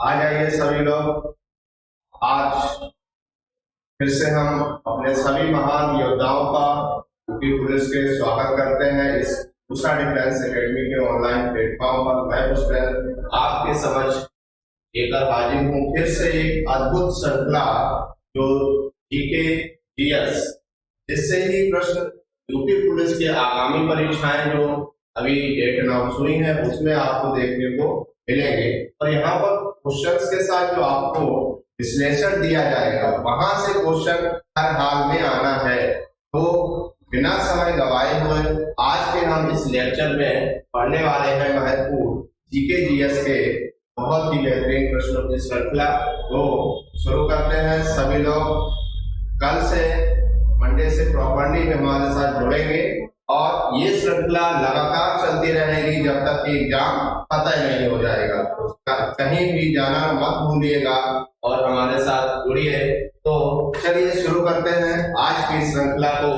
आ जाइए सभी लोग। आज फिर से हम अपने सभी महान योद्धाओं का यूपी पुलिस के स्वागत करते हैं इस उषा डिफेंस एकेडमी के ऑनलाइन प्लेटफॉर्म पर। मैं पुष्पेंद्र आपके समझ लेकर हाजिर हूँ फिर से एक अद्भुत श्रृंखला जो जीके जीएस, जिससे ही प्रश्न यूपी पुलिस के आगामी परीक्षाएं जो अभी डेट अनाउंस हुई है उसमें आपको देखने को मिलेंगे। और यहाँ पर क्वेश्चंस के साथ जो आपको विश्लेषण दिया जाएगा वहां से क्वेश्चन हर हाल में आना है। तो बिना समय गवाए हुए आज के हम इस लेक्चर में पढ़ने वाले हैं महत्वपूर्ण जीके जीएस के बहुत ही बेहतरीन प्रश्नों की श्रृंखला। तो शुरू करते हैं। सभी लोग कल से मंडे से प्रॉपर्ली में हमारे साथ जुड़ेंगे और ये श्रृंखला लगातार चलती रहेगी जब तक कि एग्जाम खत्म नहीं हो जाएगा। तो कहीं भी जाना मत भूलिएगा और हमारे साथ जुड़िए। तो चलिए शुरू करते हैं आज की श्रृंखला को।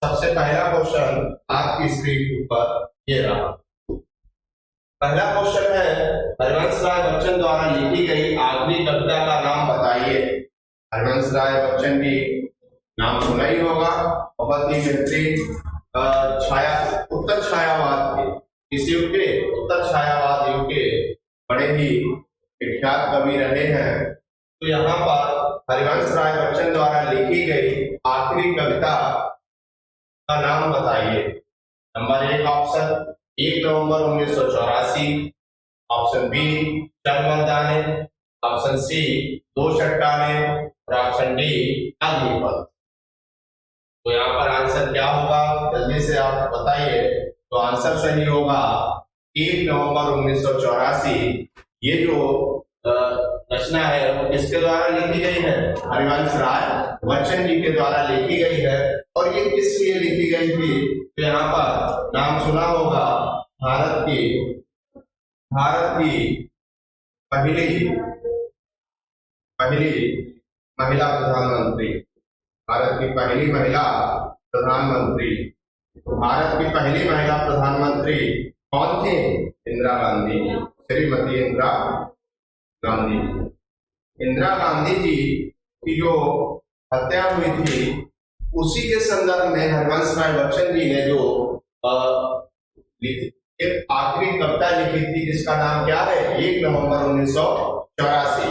सबसे पहला क्वेश्चन आपकी स्क्रीन पर ये रहा। पहला क्वेश्चन है, हरिवंश राय बच्चन द्वारा लिखी गई आखिरी कविता का नाम बताइए। हरिवंश राय बच्चन की नाम सुना ही होगा, बहुत ही बेहतरीन उत्तर छायावाद के इस युग के उत्तर छायावाद युग के बड़े ही विख्यात कवि रहे हैं। तो यहाँ पर हरिवंश राय बच्चन द्वारा लिखी गई आखिरी कविता का नाम बताइए। नंबर 1 ऑप्शन 1 नवंबर 1984, ऑप्शन बी चरमर्दाने, ऑप्शन सी 2 चट्टाने और ऑप्शन डी अग्निपथ। तो यहाँ पर आंसर क्या होगा जल्दी से आप बताइए। तो आंसर सही होगा 1 नवंबर 1984। ये जो रचना है वो किसके द्वारा लिखी गई है? हरिवंश राय बच्चन जी के द्वारा लिखी गई है। और ये किस लिए लिखी गई थी? तो यहाँ पर नाम सुना होगा भारत की पहली महिला प्रधानमंत्री, भारत की पहली महिला प्रधानमंत्री। भारत की पहली महिला प्रधानमंत्री कौन थी? इंदिरा गांधी जी, श्रीमती इंदिरा गांधी जी। इंदिरा गांधी जी की जो हत्या हुई थी उसी के संदर्भ में हरिवंश राय बच्चन जी ने जो एक आखिरी कविता लिखी थी जिसका नाम क्या है? 1 नवंबर 1984।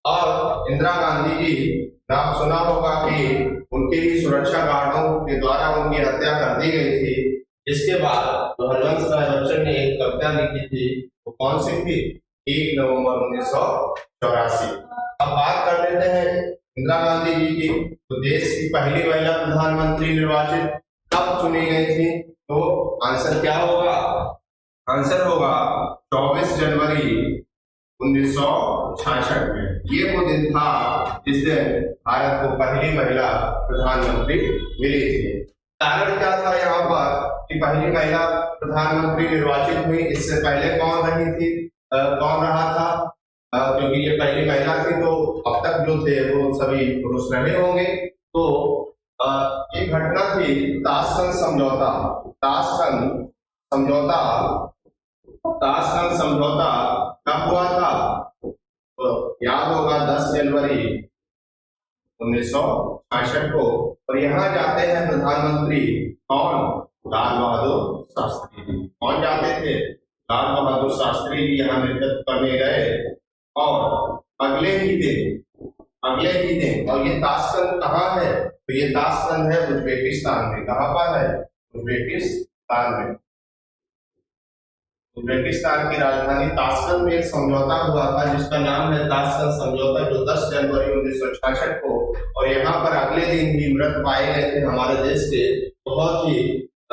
और इंदिरा गांधी जी नाम सुना होगा कि उनके ही सुरक्षा गार्डों के द्वारा उनकी हत्या कर दी गई थी। इसके बाद जो हरिवंश राय बच्चन ने एक कविता लिखी थी वो कौन सी थी? 1 नवंबर 1984। अब बात कर लेते हैं इंदिरा गांधी जी की। तो देश की पहली महिला प्रधानमंत्री निर्वाचित कब चुनी गई थी? तो आंसर क्या होगा? आंसर होगा 24 जनवरी 1966 में। ये वो दिन था जिस दिन भारत को पहली महिला प्रधानमंत्री मिली थी। कारण क्या था यहाँ पर कि पहली महिला प्रधानमंत्री निर्वाचित हुई? इससे पहले कौन रही थी, कौन रहा था? क्योंकि ये पहली महिला थी तो अब तक जो थे वो सभी पुरुष रहे होंगे। तो ये घटना थी ताशकंद समझौता। ताशकंद समझौता कब हुआ था? तो याद होगा 10 जनवरी 1966 को। और यहाँ जाते हैं प्रधानमंत्री कौन? लाल बहादुर शास्त्री जी। कौन जाते थे? लाल बहादुर शास्त्री जी यहाँ नेतृत्व करने गए। और अगले ही दिन और ये ताशकंद कहाँ है? तो ये ताशकंद है उज्बेकिस्तान में। कहाँ पर है? उज्बेकिस्तान में। उज्बेकिस्तान की राजधानी ताशकंद में एक समझौता हुआ था जिसका नाम है ताशकंद समझौता, जो 10 जनवरी 1966 को। और यहाँ पर अगले दिन ही मृत पाए गए थे हमारे देश के बहुत ही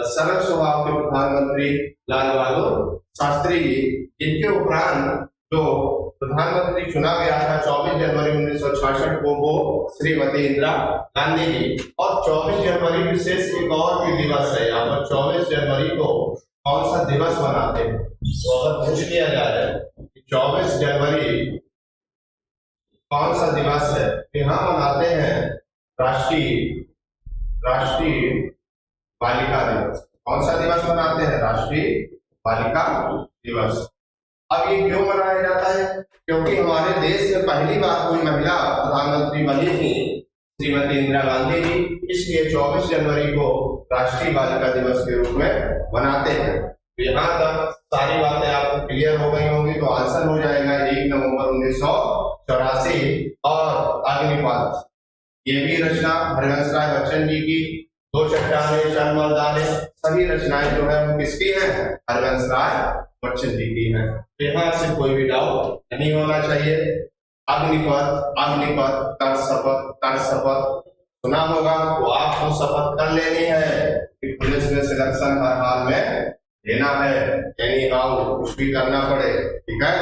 सरल स्वभाव के प्रधानमंत्री लाल बहादुर शास्त्री जी, जिनके उपरांत जो प्रधानमंत्री चुना गया था 24 जनवरी 1966 को वो श्रीमती इंदिरा गांधी जी। और 24 जनवरी विशेष एक और भी दिवस है। यहाँ पर 24 जनवरी को कौन सा दिवस मनाते हैं? तो अगर पूछ लिया जाए 24 जनवरी कौन सा दिवस है? यहाँ मनाते हैं राष्ट्रीय बालिका दिवस। कौन सा दिवस मनाते हैं? राष्ट्रीय बालिका दिवस। अब ये क्यों मनाया जाता है? क्योंकि हमारे देश में पहली बार कोई महिला प्रधानमंत्री बनी थी, श्रीमती इंदिरा गांधी जी, इसलिए 24 जनवरी को राष्ट्रीय बालिका दिवस के रूप में मनाते हैं। तो यहाँ तक सारी बातें आपको क्लियर हो गई होंगी, तो आंसर हो जाएगा 1 नवंबर 1984। और अग्निपथ, ये भी रचना हरिवंश राय बच्चन जी की। 2 चट्टानें, चल मर्दाने, सभी रचनाएं जो है वो किसकी है? हरिवंश राय बच्चन जी की है। तो यहाँ से कोई भी डाउट नहीं होना चाहिए। अग्निपथ, अग्निपथ, कर शपथ, कर शपथ सुना होगा, तो आपको शपथ कर लेनी है कि पुलिस में सिलेक्शन हर हाल में लेना है, एनी हाउ कुछ भी करना पड़े, ठीक है।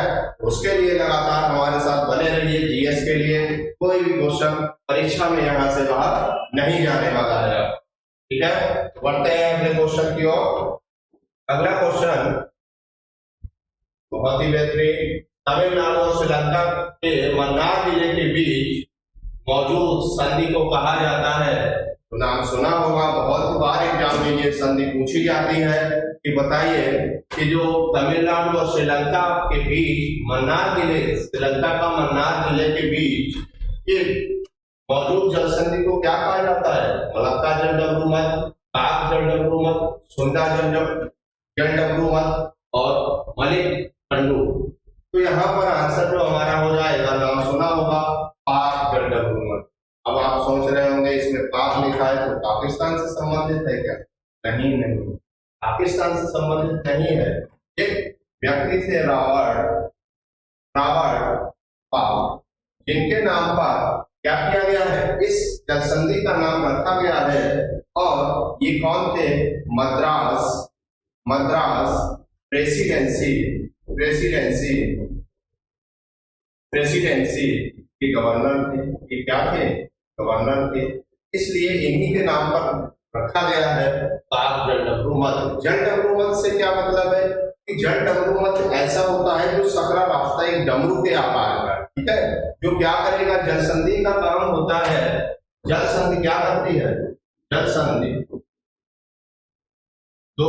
उसके लिए लगातार हमारे साथ बने रहिए। जीएस के लिए कोई भी क्वेश्चन परीक्षा में यहाँ से बाहर नहीं जाने वाला है, ठीक है। बढ़ते हैं अगले क्वेश्चन की ओर। अगला क्वेश्चन बहुत ही बेहतरीन। तमिलनाडु और श्रीलंका के मन्नार जिले के बीच मौजूद संधि को कहा जाता है। तो नाम सुना होगा, बहुत बार एग्जाम में ये संधि पूछी जाती है कि बताइए कि जो तमिलनाडु और श्रीलंका के बीच मन्नार जिले, श्रीलंका का मन्नार जिले के बीच ये मौजूद जल संधि को क्या कहा जाता है? मलक्का जलडमरूमत, काक जलडमरूमत, सुंदा जलडमरूमत और मलिक कंडू। तो यहाँ पर आंसर जो हमारा हो जाएगा, नाम सुना होगा, पाक जलडमरूमत। अब आप सोच रहे होंगे इसमें पाक लिखा है तो पाकिस्तान से संबंधित है क्या? नहीं, नहीं, पाकिस्तान से संबंधित नहीं है। एक व्यक्ति थे रावण पाक, जिनके नाम पर क्या किया गया है? इस जल संधि का नाम रखा गया है। और ये कौन थे? मद्रास प्रेसिडेंसी के गवर्नर थे। ये क्या थे? गवर्नर थे। इसलिए इन्हीं के नाम पर रखा गया है पाक जलडमरूमत। जलडमरूमत से क्या मतलब है कि जलडमरूमत ऐसा होता है जो सकरा रास्ता एक डमरू के आकार का, ठीक है, जो क्या करेगा? जल संधि का काम होता है। जल संधि क्या करती है? जल संधि दो दो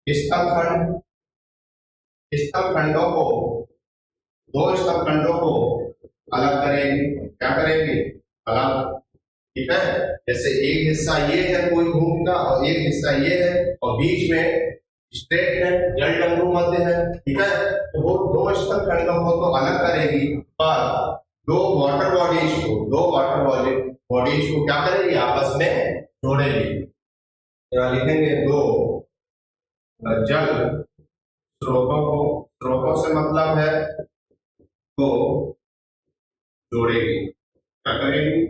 स्तंभ खंडों को अलग करेगी। क्या करेगी? अलग, ठीक है। जैसे एक हिस्सा ये है कोई भूमि का और एक हिस्सा ये है और बीच में स्ट्रेट है, जलडमरूमत है, ठीक है। तो वो 2 स्तंभ खंडों को तो अलग करेगी, पर 2 वाटर बॉडीज को क्या करेगी? आपस में जोड़ेगी। यहाँ लिखेंगे 2 जल स्रोतों से मतलब है तो जोड़ेगी। क्या करेगी?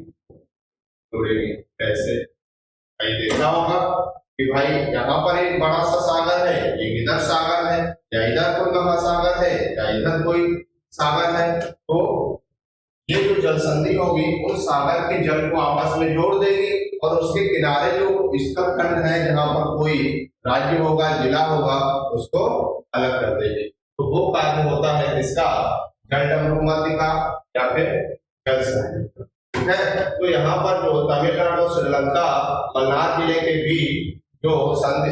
जोड़ेगी। कैसे? भाई देखा होगा कि भाई यहाँ पर एक बड़ा सा सागर है, एक इधर सागर है, या इधर कोई महासागर है, या इधर कोई सागर है, तो ये जो जल संधि होगी उन सागर के जल को आपस में जोड़ देगी और उसके किनारे जो स्तंभ खंड है जहाँ पर कोई राज्य होगा, जिला होगा, उसको अलग कर देगी। तो वो कार्य होता है किसका? जलडमरूमत का या फिर जल संधि, ठीक है। तो यहाँ पर जो तमिलनाडु और श्रीलंका मन्नार जिले के बीच जो संधि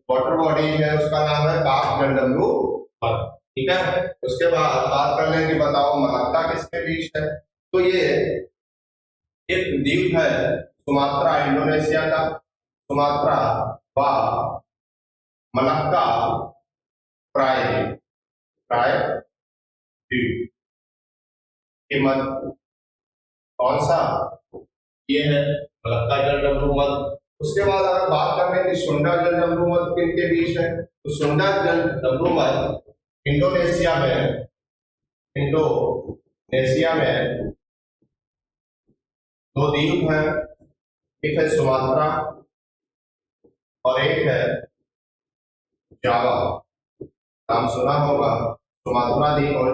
वाटर बॉडी है उसका नाम है पाक जलडमरूमत, ठीक है। उसके बाद बात कर लें कि बताओ मलक्का किसके बीच है? तो ये एक द्वीप है सुमात्रा, इंडोनेशिया का सुमात्रा व मलक्का प्राय द्वीप के मध्य कौन सा? ये है मलक्का जलडमरूमत। उसके बाद अगर बात करें कि सुंडा जलडमरूमत किनके बीच है, तो सुंडा जलडमरूमत इंडोनेशिया में 2 द्वीप हैं, एक है सुमात्रा और एक है जावा। नाम सुना होगा, सुमात्रा द्वीप और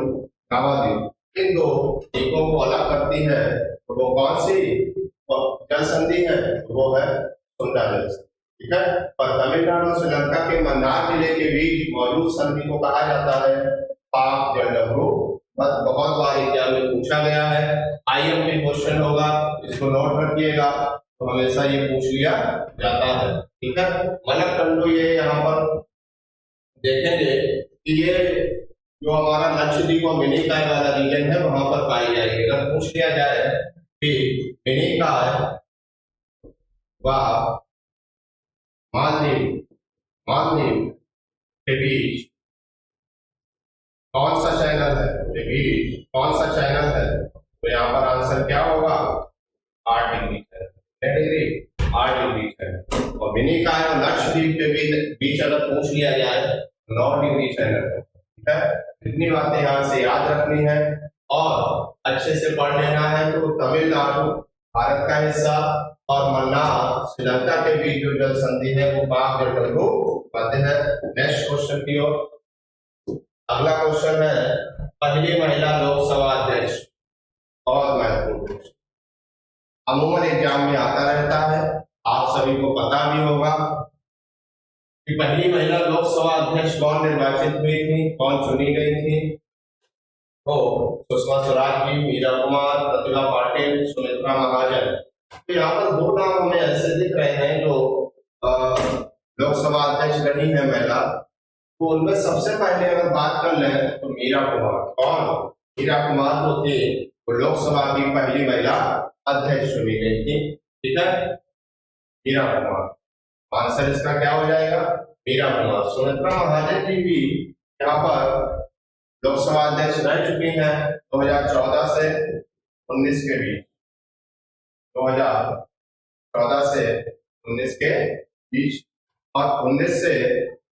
जावा द्वीप। इन 2 द्वीपों को अलग करती है तो वो कौन सी जल संधि है? तो वो है सुंडा जल संधि, ठीक है। और तमिलनाडु और श्रीलंका के मन्नार जिले के बीच मौजूद संधि को कहा जाता है पाक जलडमरूमत। बहुत बार एग्जाम में पूछा गया है, आईएमपी क्वेश्चन होगा, इसको नोट रखिएगा, तो हमेशा ये पूछ लिया जाता है, ठीक है। मलक कंडू ये यहाँ पर देखेंगे कि ये जो हमारा लक्षद्वीप और मिनिकॉय वाला रीजन है वहां पर पाई जाएगी। अगर पूछ लिया जाए कि मिनिकॉय व मालदीव मालदीव के बीच कौन सा चैनल है, के बीच कौन सा चैनल है, तो यहाँ पर आंसर क्या होगा, 8 डिग्री है। 8 डिग्री है। और मिनिकॉय और लक्षद्वीप के बीच अगर पूछ लिया जाए 9 डिग्री चैनल है। ठीक है, इतनी बातें यहाँ से याद रखनी है और अच्छे से पढ़ लेना है। तो तमिलनाडु भारत का हिस्सा और मन्नार श्रीलंका के बीच जो जल संधि है वो पाक जलटंगु मध्य है। नेक्स्ट क्वेश्चन की ओर। अगला क्वेश्चन है पहली महिला लोकसभा अध्यक्ष। और महत्वपूर्ण क्वेश्चन, अमूमन एग्जाम में आता रहता है, आप सभी को पता भी होगा कि पहली महिला लोकसभा अध्यक्ष कौन निर्वाचित हुई थी, कौन चुनी गई थी। तो सुषमा स्वराज जी, मीरा कुमार, प्रतिभा पाटिल, सुमित्रा महाजन। तो यहाँ पर 2 नाम हमें ऐसे दिख रहे हैं जो लोकसभा अध्यक्ष रही है महिला। तो उनमें सबसे पहले अगर बात कर लें तो मीरा कुमार। कौन? मीरा कुमार जो थे वो लोकसभा की पहली महिला अध्यक्ष चुनी गई थी। ठीक है, मीरा कुमार। आंसर इसका क्या हो जाएगा, मीरा कुमार। सुमित्रा महाजन जी भी यहाँ पर लोकसभा अध्यक्ष रह चुकी हैं 2014 से 19 के बीच। 2014 से 19 के बीच और 19 से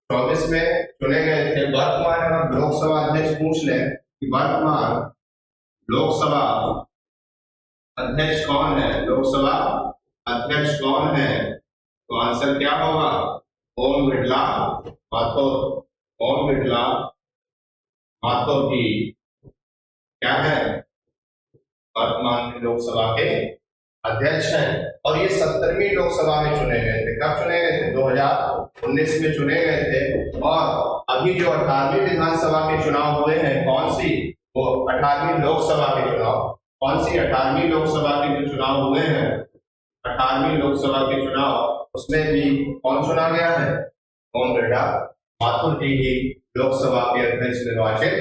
24 में चुने गए थे। वर्तमान अगर लोकसभा अध्यक्ष पूछ लें कि वर्तमान लोकसभा अध्यक्ष कौन है, लोकसभा अध्यक्ष कौन है, तो आंसर क्या होगा, ओम बिरला माथुर। ओम बिरला माथुर जी क्या है, वर्तमान लोकसभा के अध्यक्ष हैं। और ये 70वीं लोकसभा में चुने गए थे। कब चुने गए थे, 2019 में चुने गए थे। और अभी जो 18वीं विधानसभा के चुनाव हुए हैं, कौन सी, वो 18वीं लोकसभा के चुनाव। कौन सी, 18वीं लोकसभा के जो चुनाव हुए हैं, 18वीं लोकसभा के चुनाव, उसमें भी कौन चुना गया है, ओम बिरला माथुर जी ही लोकसभा के अध्यक्ष निर्वाचित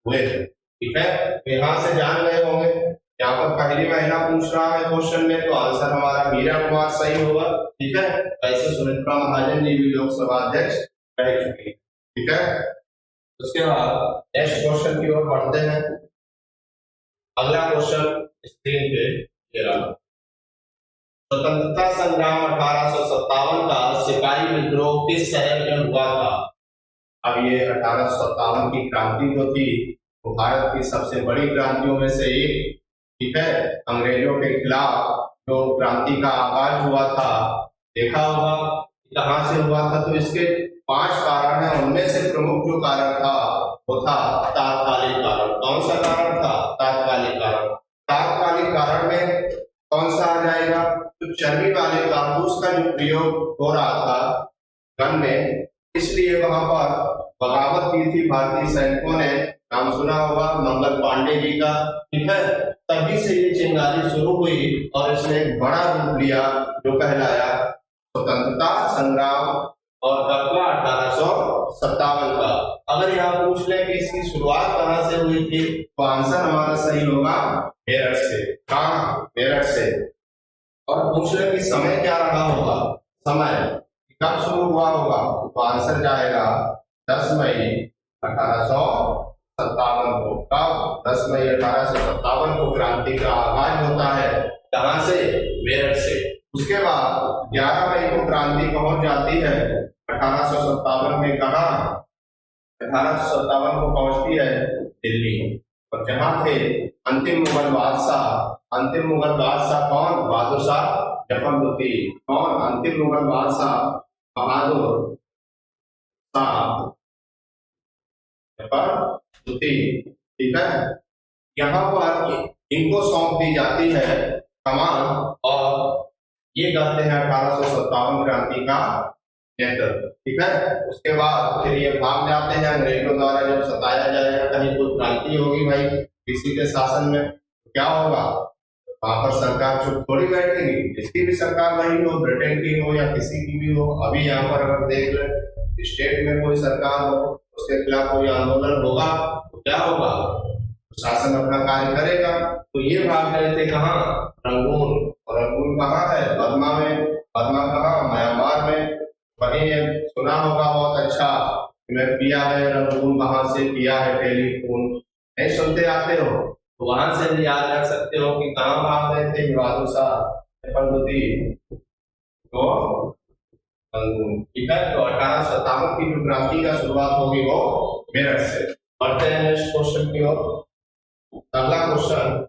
हुए थे। ठीक है, तो यहाँ से जान गए होंगे, यहाँ पर पहली महिला पूछ रहा है क्वेश्चन में, तो आंसर हमारा मीरा कुमार सही होगा। ठीक है, वैसे सुमित्रा महाजन जी भी लोकसभा अध्यक्ष रह चुकी है। ठीक है, उसके बाद नेक्स्ट क्वेश्चन की ओर बढ़ते हैं। अगला क्वेश्चन स्क्रीन पे ये रहा। स्वतंत्रता संग्राम 1857 का सिपाही विद्रोह किस शहर में हुआ था। अब ये 1857 की क्रांति जो थी वो भारत की सबसे बड़ी क्रांतियों में से एक। ठीक है, अंग्रेजों के खिलाफ जो क्रांति का आगाज हुआ था, देखा होगा कहां से हुआ था। तो इसके 5 कारण हैं, उनमें से प्रमुख जो कारण था वो था तात्कालिक कारण। कौन सा कारण था, तात्कालिक कारण। तात्कालिक कारण में कौन सा आ जाएगा, तो चर्बी वाले कारतूस का जो प्रयोग हो रहा था गन में, इसलिए वहां पर बगावत की थी भारतीय सैनिकों ने। नाम सुना होगा मंगल पांडे जी का। ठीक है, तभी से ये चिंगारी शुरू हुई और इसने एक बड़ा रूप लिया जो कहलाया स्वतंत्रता संग्राम और कब 1857 का। अगर यहाँ पूछ ले कि इसकी शुरुआत कहाँ से हुई थी, तो आंसर हमारा सही होगा मेरठ से। कहाँ, मेरठ से। और पूछ ले कि समय क्या रहा होगा, समय कब शुरू हुआ होगा, तो आंसर जाएगा 10 मई 1857 को। कब, 10 मई 1857 को क्रांति का आगाज होता है। कहां से, मेरठ से। उसके बाद 11 मई को क्रांति पहुंच जाती है 1857 में। कहा, 1857 को पहुंचती है दिल्ली। और जहां थे अंतिम मुगल बादशाह। अंतिम मुगल बादशाह कौन, बहादुर शाह जफर लतीफ। कौन, अंतिम मुगल बादशाह बहादुर शाह जफर लतीफ। ठीक है, यहाँ पर इनको सौंप दी जाती है कमान और ये करते हैं 1857 क्रांति का नेतृत्व। ठीक है, उसके बाद फिर ये भाग जाते हैं अंग्रेजों द्वारा। जब सताया जाएगा, कहीं कोई क्रांति होगी भाई किसी के शासन में, क्या होगा, वहां पर सरकार चुप थोड़ी बैठेगी, जिसकी भी सरकार वही हो, ब्रिटेन की हो या किसी की भी हो। अभी यहाँ पर अगर देख ले स्टेट में कोई सरकार हो, उसके खिलाफ कोई आंदोलन होगा तो क्या होगा, शासन अपना कार्य करेगा। तो ये भाग गए थे कहाँ, रंगून। और रंगून कहाँ है, बर्मा में। बर्मा कहाँ, म्यांमार में। वहीं सुना होगा बहुत अच्छा, मैं किया है रंगून, वहां से किया है टेलीफोन, नहीं सुनते आते हो तो वहां से भी याद रख सकते हो कि कहाँ भाग गए थे बहादुर शाह फर्रुद्दीन, तो रंगून। ठीक है, तो 1857 की जो क्रांति का शुरुआत होगी वो मेरठ से। बढ़ते हैं नेक्स्ट क्वेश्चन की ओर। अगला क्वेश्चन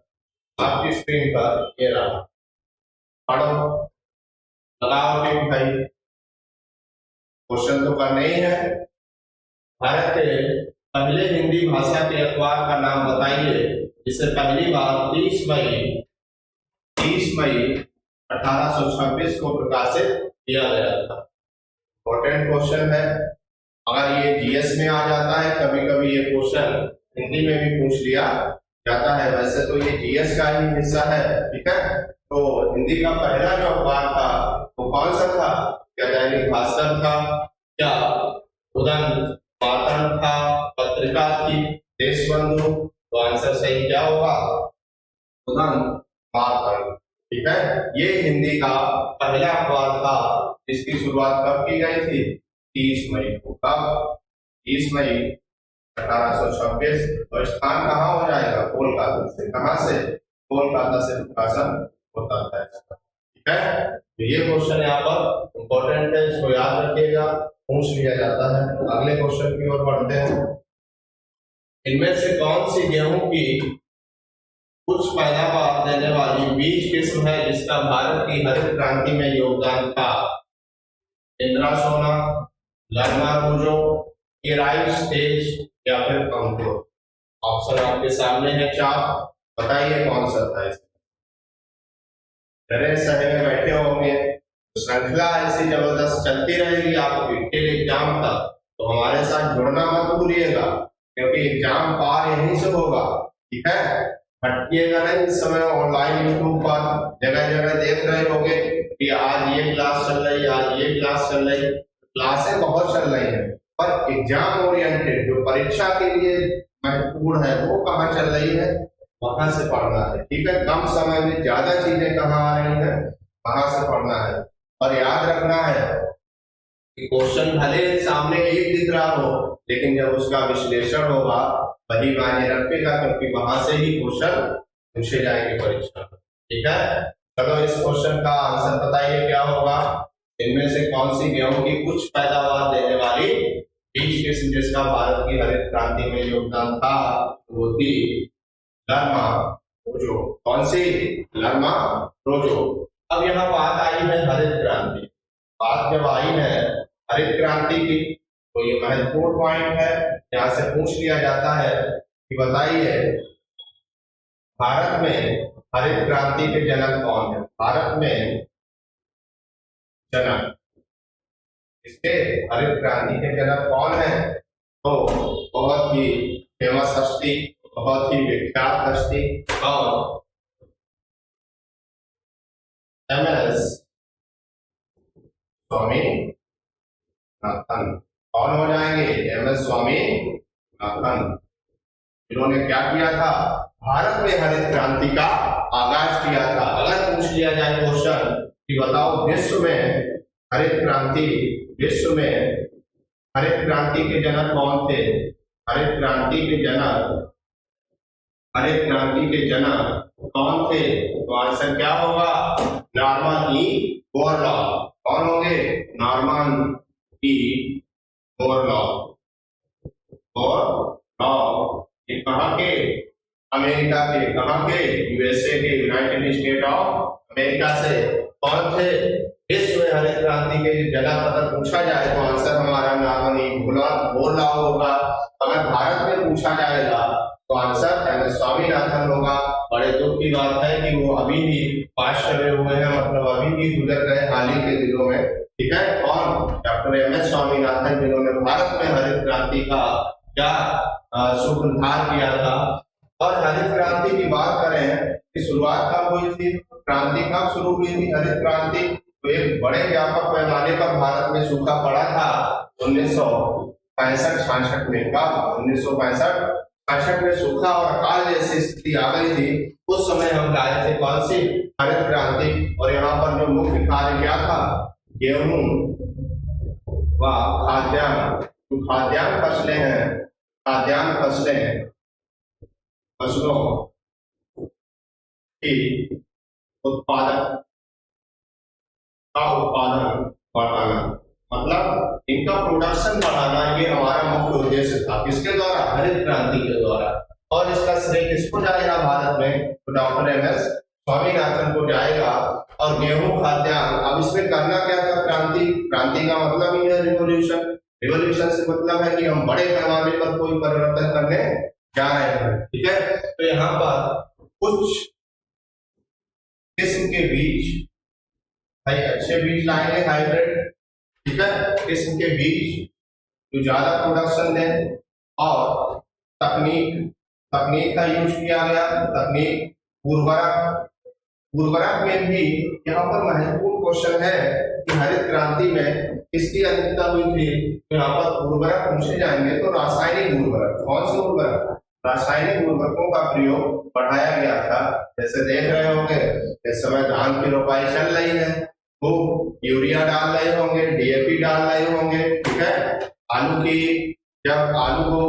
आपकी स्क्रीन पर ये रहा, पढ़ो, लगाओ टिक भाई। क्वेश्चन तो करने ही है। भारत के पहले हिंदी भाषा के अखबार का नाम बताइए जिसे पहली बार 30 मई 1826 को प्रकाशित किया गया था। इंपॉर्टेंट क्वेश्चन है, अगर ये जीएस में आ जाता है, कभी कभी ये क्वेश्चन हिंदी में भी पूछ लिया जाता है। वैसे तो ये जीएस का ही हिस्सा है, ठीक है। तो हिंदी का पहला जो अखबार था वो कौन सा था, क्या दैनिक भास्कर था, क्या उदंत पाटन था, पत्रिका थी देशबंधु। तो आंसर सही क्या होगा, उदंत पाटन। ठीक है, ये हिंदी का पहला अखबार था जिसकी शुरुआत कब की गई थी, 30 मई को। कब, 30 मई 1826। तो स्थान कहाँ हो जाएगा, कोलकाता से। कहाँ से, कोलकाता से प्रकाशन होता है। ठीक है, तो ये क्वेश्चन यहाँ पर इंपॉर्टेंट है, इसको याद रखिएगा, पूछ लिया जाता है। अगले क्वेश्चन की ओर बढ़ते हैं। इनमें से कौन सी गेहूं की उच्च पैदावार देने वाली बीज किस्म है जिसका भारत की हरित क्रांति में योगदान था, इंदिरा सोना, लर्मा रोजो, राइस तेज या फिर कंकुर। ऑप्शन आपके सामने है 4, बताइए कौन सा था इसमें। डरे सहे में बैठे होंगे, श्रृंखला ऐसी जबरदस्त चलती रहेगी आपकी टिल एग्जाम तक, तो हमारे साथ जुड़ना मत भूलिएगा क्योंकि एग्जाम पार यहीं से होगा। ठीक है, भटकिएगा नहीं। इस समय ऑनलाइन यूट्यूब पर जगह जगह देख रहे होंगे कि आज ये क्लास चल रही है, आज ये क्लास चल रही है। क्लासें बहुत चल रही है, पर एग्जाम ओरिएंटेड जो परीक्षा के लिए महत्वपूर्ण है वो कहाँ चल रही है, वहां से पढ़ना है। ठीक है, कम समय में ज्यादा चीजें कहाँ आ रही है, वहां से पढ़ना है। और याद रखना है कि क्वेश्चन भले सामने एक दिख रहा हो, लेकिन जब उसका विश्लेषण होगा वही मायने रखेगा, क्योंकि वहां से ही क्वेश्चन पूछे जाएंगे परीक्षा। ठीक है, चलो इस क्वेश्चन का आंसर बताइए क्या होगा। इनमें से कौन सी गेहूं की उच्च पैदावार देने वाली बीज किस्म जिसका भारत की हरित क्रांति में योगदान था, वो थी लर्मा रोजो। कौन सी, लर्मा रोजो। अब यहाँ बात आई है हरित क्रांति। बात जब आई है हरित क्रांति की तो ये महत्वपूर्ण पॉइंट है, यहाँ से पूछ लिया जाता है कि बताइए भारत में हरित क्रांति के जनक कौन है। भारत में जनक, इसके हरित क्रांति के जनक कौन है, तो बहुत ही फेमस हस्ती, बहुत ही विख्यात हस्ती, और एमएस स्वामीनाथन। कौन हो जाएंगे, एमएस स्वामीनाथन। इन्होंने क्या किया था, भारत में हरित क्रांति का आगाज किया था। अगर पूछ लिया जाए क्वेश्चन कि बताओ विश्व में हरित क्रांति, विश्व में हरित क्रांति के जनक कौन थे, हरित क्रांति के जनक, हरित क्रांति के जनक कौन थे, तो आंसर क्या होगा, नॉर्मन ई बोरलॉग। कौन होंगे, नॉर्मन ई बोरलॉग। ये कहाँ के, अमेरिका के। कहाँ के, यूएसए के, यूनाइटेड स्टेट ऑफ अमेरिका से। कौन थे, विश्व में हरित क्रांति के जनक अगर पूछा जाए तो आंसर हमारा नॉर्मन ई बोरलॉग होगा। अगर भारत में पूछा जाएगा तो आंसर एमएस स्वामीनाथन होगा। बड़े दुख की बात है कि वो अभी भी पास करे हुए हैं, मतलब अभी भी गुजर गए हाल ही के दिनों में। ठीक है, कौन, डॉक्टर एमएस स्वामीनाथन, जिन्होंने भारत में हरित क्रांति का क्या सूत्रधार किया था। और हरित क्रांति की बात करें की शुरुआत कब हुई थी, क्रांति कब शुरू हुई थी, हरित क्रांति। तो एक बड़े व्यापक पैमाने पर भारत में सूखा पड़ा था 1965-66 में। कब? 1965-66 में सूखा और अकाल जैसी स्थिति आ गई थी। उस समय हम लाए थे कौन सी? हरित क्रांति। और यहाँ पर जो मुख्य कार्य क्या था? गेहूं व खाद्यान्न, जो खाद्यान्न फसलें हैं, खाद्यान्न फसलों की उत्पादन बढ़ाना, मतलब इनका प्रोडक्शन बढ़ाना, ये हमारा मुख्य उद्देश्य था। किसके द्वारा? हरित क्रांति के द्वारा। और इसका श्रेय किसको जाएगा भारत में? तो डॉक्टर एम.एस. स्वामीनाथन को जाएगा। और गेहूं खाद्यान्न, अब इसमें करना क्या था? क्रांति का मतलब ही है रिवोल्यूशन। रिवोल्यूशन से मतलब है कि हम बड़े पैमाने पर कोई परिवर्तन करने जा रहे हैं। ठीक है, तो यहाँ पर कुछ किस्म के बीज, भाई अच्छे बीज लाएंगे हाइब्रिड, ठीक है, किस्म के बीज जो ज्यादा प्रोडक्शन दें। और तकनीक का यूज किया गया। तकनीक, उर्वरक में भी यहाँ पर महत्वपूर्ण क्वेश्चन है कि हरित क्रांति में किसकी अधिकता हुई थी? तो यहाँ पर उर्वरक पूछे जाएंगे तो रासायनिक उर्वरक। कौन से उर्वरक? रासायनिक उर्वरकों का प्रयोग बढ़ाया गया था। जैसे देख रहे होंगे इस समय धान की रोपाई चल रही है, तो यूरिया डाल रहे होंगे, डीएपी डाल रहे होंगे। ठीक है, आलू की, जब आलू को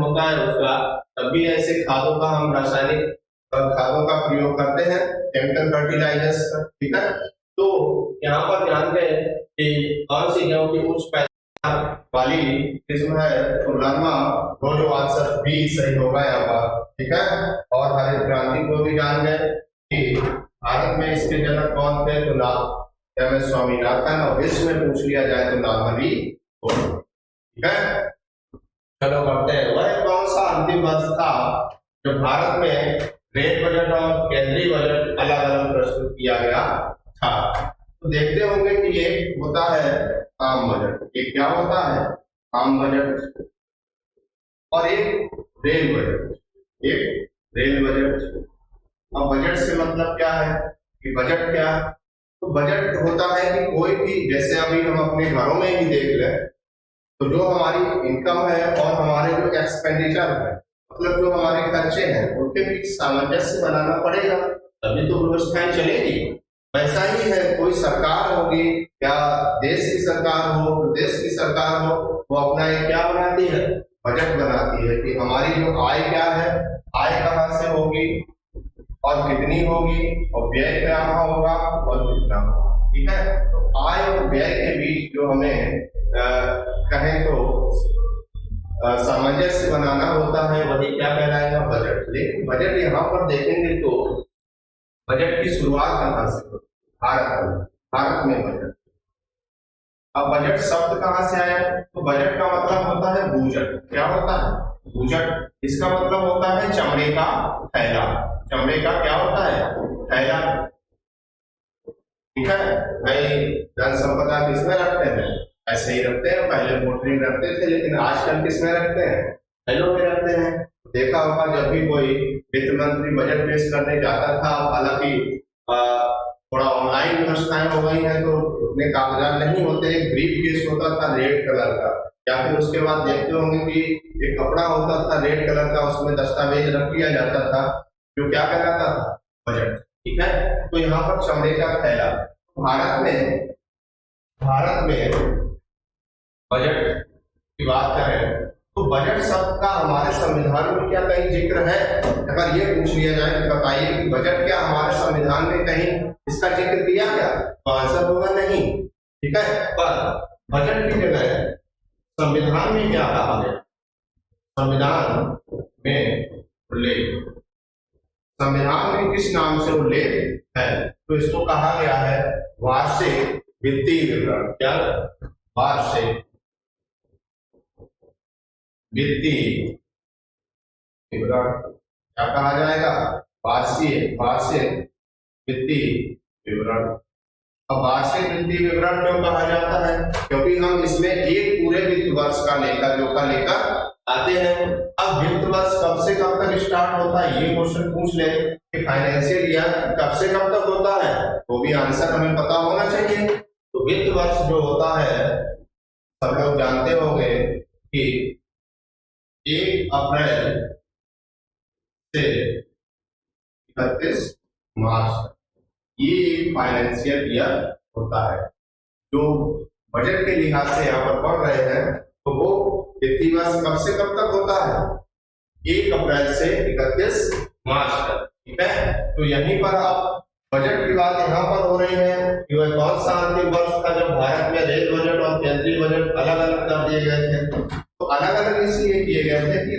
होता है उसका, तब भी ऐसे खादों का, हम रासायनिक खादों का प्रयोग करते हैं, केमिकल फर्टिलाइजर्स का। ठीक है, तो यहाँ पर ध्यान दें कि कौन सी गेहूं की उच्च पैदावार वाली किस्म है? तो नरमा, वो जो आंसर बी सही होगा यहाँ पर। ठीक है, और हरित क्रांति को भी जान गए कि भारत में इसके जनक कौन थे? तो एम.एस. स्वामीनाथन। और विश्व में पूछ लिया जाए तो नामहरी। ठीक है, चलो करते हैं। वह कौन सा अंतिम वर्ष था जो भारत में रेल बजट और केंद्रीय बजट अलग अलग प्रस्तुत किया गया था? तो देखते होंगे कि एक होता है आम बजट, एक क्या होता है? आम बजट, और एक रेल बजट। एक रेल बजट। अब बजट से मतलब क्या है कि बजट क्या? तो बजट होता है कि कोई भी, जैसे अभी हम अपने घरों में ही देख लें, तो जो हमारी इनकम है और हमारे जो एक्सपेंडिचर है, मतलब जो हमारे खर्चे हैं, उनके बीच सामंजस्य बनाना पड़ेगा, तभी तो व्यवस्थाएं चलेगी। वैसा ही है, कोई सरकार होगी या देश की सरकार हो, प्रदेश की सरकार हो, वो अपना एक क्या बनाती है? बजट बनाती है कि हमारी जो आय क्या है, आय कहाँ से होगी और कितनी होगी, और व्यय क्या होगा और कितना होगा। ठीक है, तो आय और व्यय के बीच जो हमें कहें तो सामंजस्य बनाना होता है, वही क्या कहलाएगा? बजट। लेकिन बजट यहाँ पर देखेंगे तो बजट की शुरुआत कहाँ से होती? भारत में बजट। अब बजट शब्द कहाँ से आया? तो बजट का मतलब होता है बूझट। क्या होता है? बूझट। इसका मतलब होता है चमड़े का थैला। चमड़े का क्या होता है? थैला। ठीक है भाई, धन संपदा किसमें रखते हैं? ऐसे ही रखते हैं। पहले पोटली में रखते थे, लेकिन आजकल किसमें रखते हैं? थैलों में रखते हैं। देखा होगा जब भी कोई वित्त मंत्री बजट पेश करने जाता था, हालांकि थोड़ा ऑनलाइन व्यवस्थाएं हो गई है तो उतने कागजात नहीं होते, एक ब्रीफ केस होता था रेड कलर का, या फिर उसके बाद देखते होंगे कि एक कपड़ा होता था रेड कलर का, उसमें दस्तावेज रख लिया जाता था, जो क्या कहलाता था? बजट। ठीक है, तो यहाँ पर चमड़े का थैला। भारत में बजट की बात करें तो बजट शब्द का हमारे संविधान में क्या कहीं जिक्र है? अगर ये पूछ लिया जाए तो बताइए कि बजट क्या हमारे संविधान में कहीं इसका जिक्र किया गया? तो आंसर होगा नहीं। ठीक है, पर बजट की जगह संविधान में क्या कहा गया? संविधान में उल्लेख, संविधान में किस नाम से उल्लेख है? तो इसको कहा गया है वार्षिक वित्तीय विवरण। क्या? वार्षिक वित्तीय विवरण। क्या कहा जाएगा? वार्षिक वित्तीय विवरण। अब वार्षिक वित्तीय विवरण क्यों कहा जाता है? क्योंकि हम इसमें एक पूरे वित्त वर्ष का लेकर आते हैं। अब वित्त वर्ष कब से कब तक स्टार्ट होता है, ये क्वेश्चन पूछ ले कि फाइनेंशियल ईयर कब से कब तक होता है, वो भी आंसर हमें पता होना चाहिए। तो वित्त वर्ष जो होता है सब लोग जानते होंगे कि 1 अप्रैल से 31 मार्च ये फाइनेंशियल ईयर होता है। जो बजट के लिहाज से यहाँ पर पढ़ रहे हैं तो वो वित्तीय वर्ष कब से कब तक होता है, 1 अप्रैल से 31 मार्च तक। ठीक है, तो यहीं पर अब बजट की बात यहाँ पर हो रही है कि वह कौन सा अंतिम वर्ष था जब भारत में रेल बजट और केंद्रीय बजट अलग अलग कर दिए गए थे। तो अलग अलग इसलिए किए गए थे कि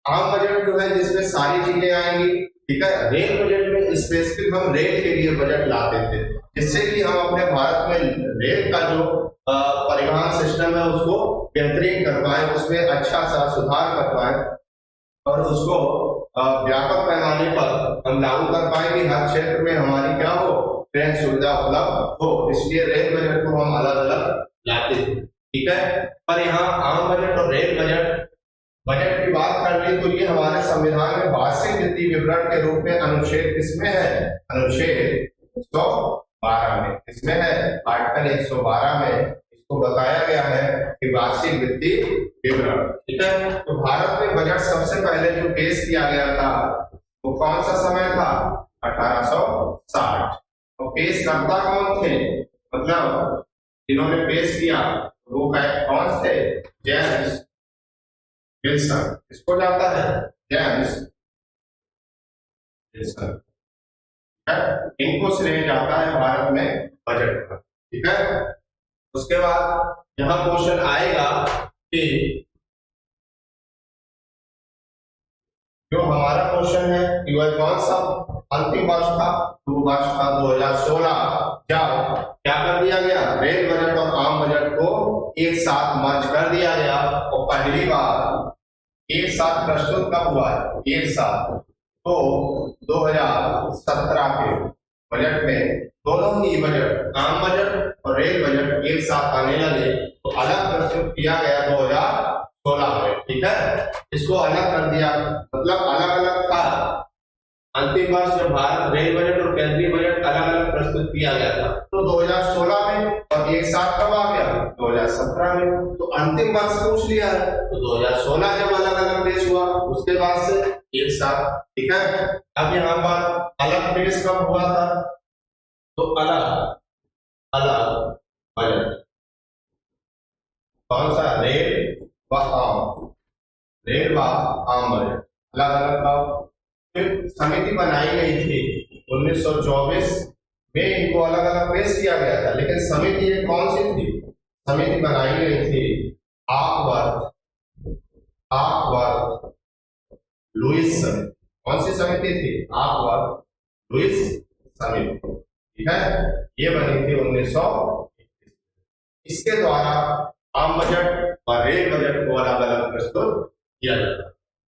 आम बजट जो है जिसमें सारी चीजें आएंगी, ठीक है, रेल बजट में स्पेसिफिक हम रेल के लिए बजट लाते थे, जिससे कि हम अपने भारत में रेल का जो परिवहन सिस्टम है उसको बेहतरीन कर पाए, उसमें अच्छा सा सुधार कर पाए और उसको व्यापक पैमाने पर हम लागू कर पाए कि हर क्षेत्र में हमारी क्या हो, ट्रेन सुविधा उपलब्ध हो। इसलिए रेल बजट को हम अलग अलग लाते थे। ठीक है, पर यहाँ आम बजट और रेल बजट की बात कर ली तो ये हमारे संविधान में वार्षिक वित्तीय विवरण के रूप में अनुच्छेद किसमें है, अनुच्छेद 112 में। इसमें है आर्टिकल 112 में इसको बताया गया है कि वार्षिक वित्तीय विवरण। ठीक है, तो भारत में बजट सबसे पहले जो पेश किया गया था वो कौन सा समय था, 1860। तो पेश करता कौन थे, मतलब जिन्होंने पेश किया वो कौन थे, जेम्स विल्सन। इसको जाता है जेम्स विल्सन, इनको श्रेय जाता है भारत में बजट का। ठीक है, उसके बाद यहां क्वेश्चन आएगा कि जो हमारा क्वेश्चन है कि वह कौन सा अंतिम वर्ष था, तो वर्ष था 2016, जब क्या कर दिया गया, रेल बजट और आम बजट को एक साथ मर्ज कर दिया गया और पहली बार एक साथ प्रस्तुत कब हुआ है, एक साथ। तो 2017 के बजट में दोनों ही बजट, आम बजट और रेल बजट एक साथ आने लगे तो अलग प्रस्तुत किया गया 2016 में। ठीक है, इसको अलग कर दिया, मतलब अलग अलग था। अंतिम वर्ष जब भारत रेल बजट और केंद्रीय बजट अलग अलग प्रस्तुत किया गया था तो 2016 में, और एक साथ कब आ गया, 2017 में। तो अंतिम वर्ष पूछ लिया है तो 2016 जब अलग अलग पेश हुआ उसके बाद से एक साथ। ठीक है, अब यहाँ पर अलग पेश कब हुआ था, तो अलग अलग बजट कौन सा, रेल व आम, रेल व आम बजट अलग अलग का फिर समिति बनाई गई थी 1924 में, इनको अलग अलग पेश किया गया था। लेकिन समिति ये कौन सी थी, समिति बनाई गई थी आकवर्थ लुईस समिति। कौन सी समिति थी, आकवर्थ लुईस समिति। ठीक है, ये बनी थी 1921। इसके द्वारा आम बजट और रेल बजट को अलग अलग प्रस्तुत किया जाता है।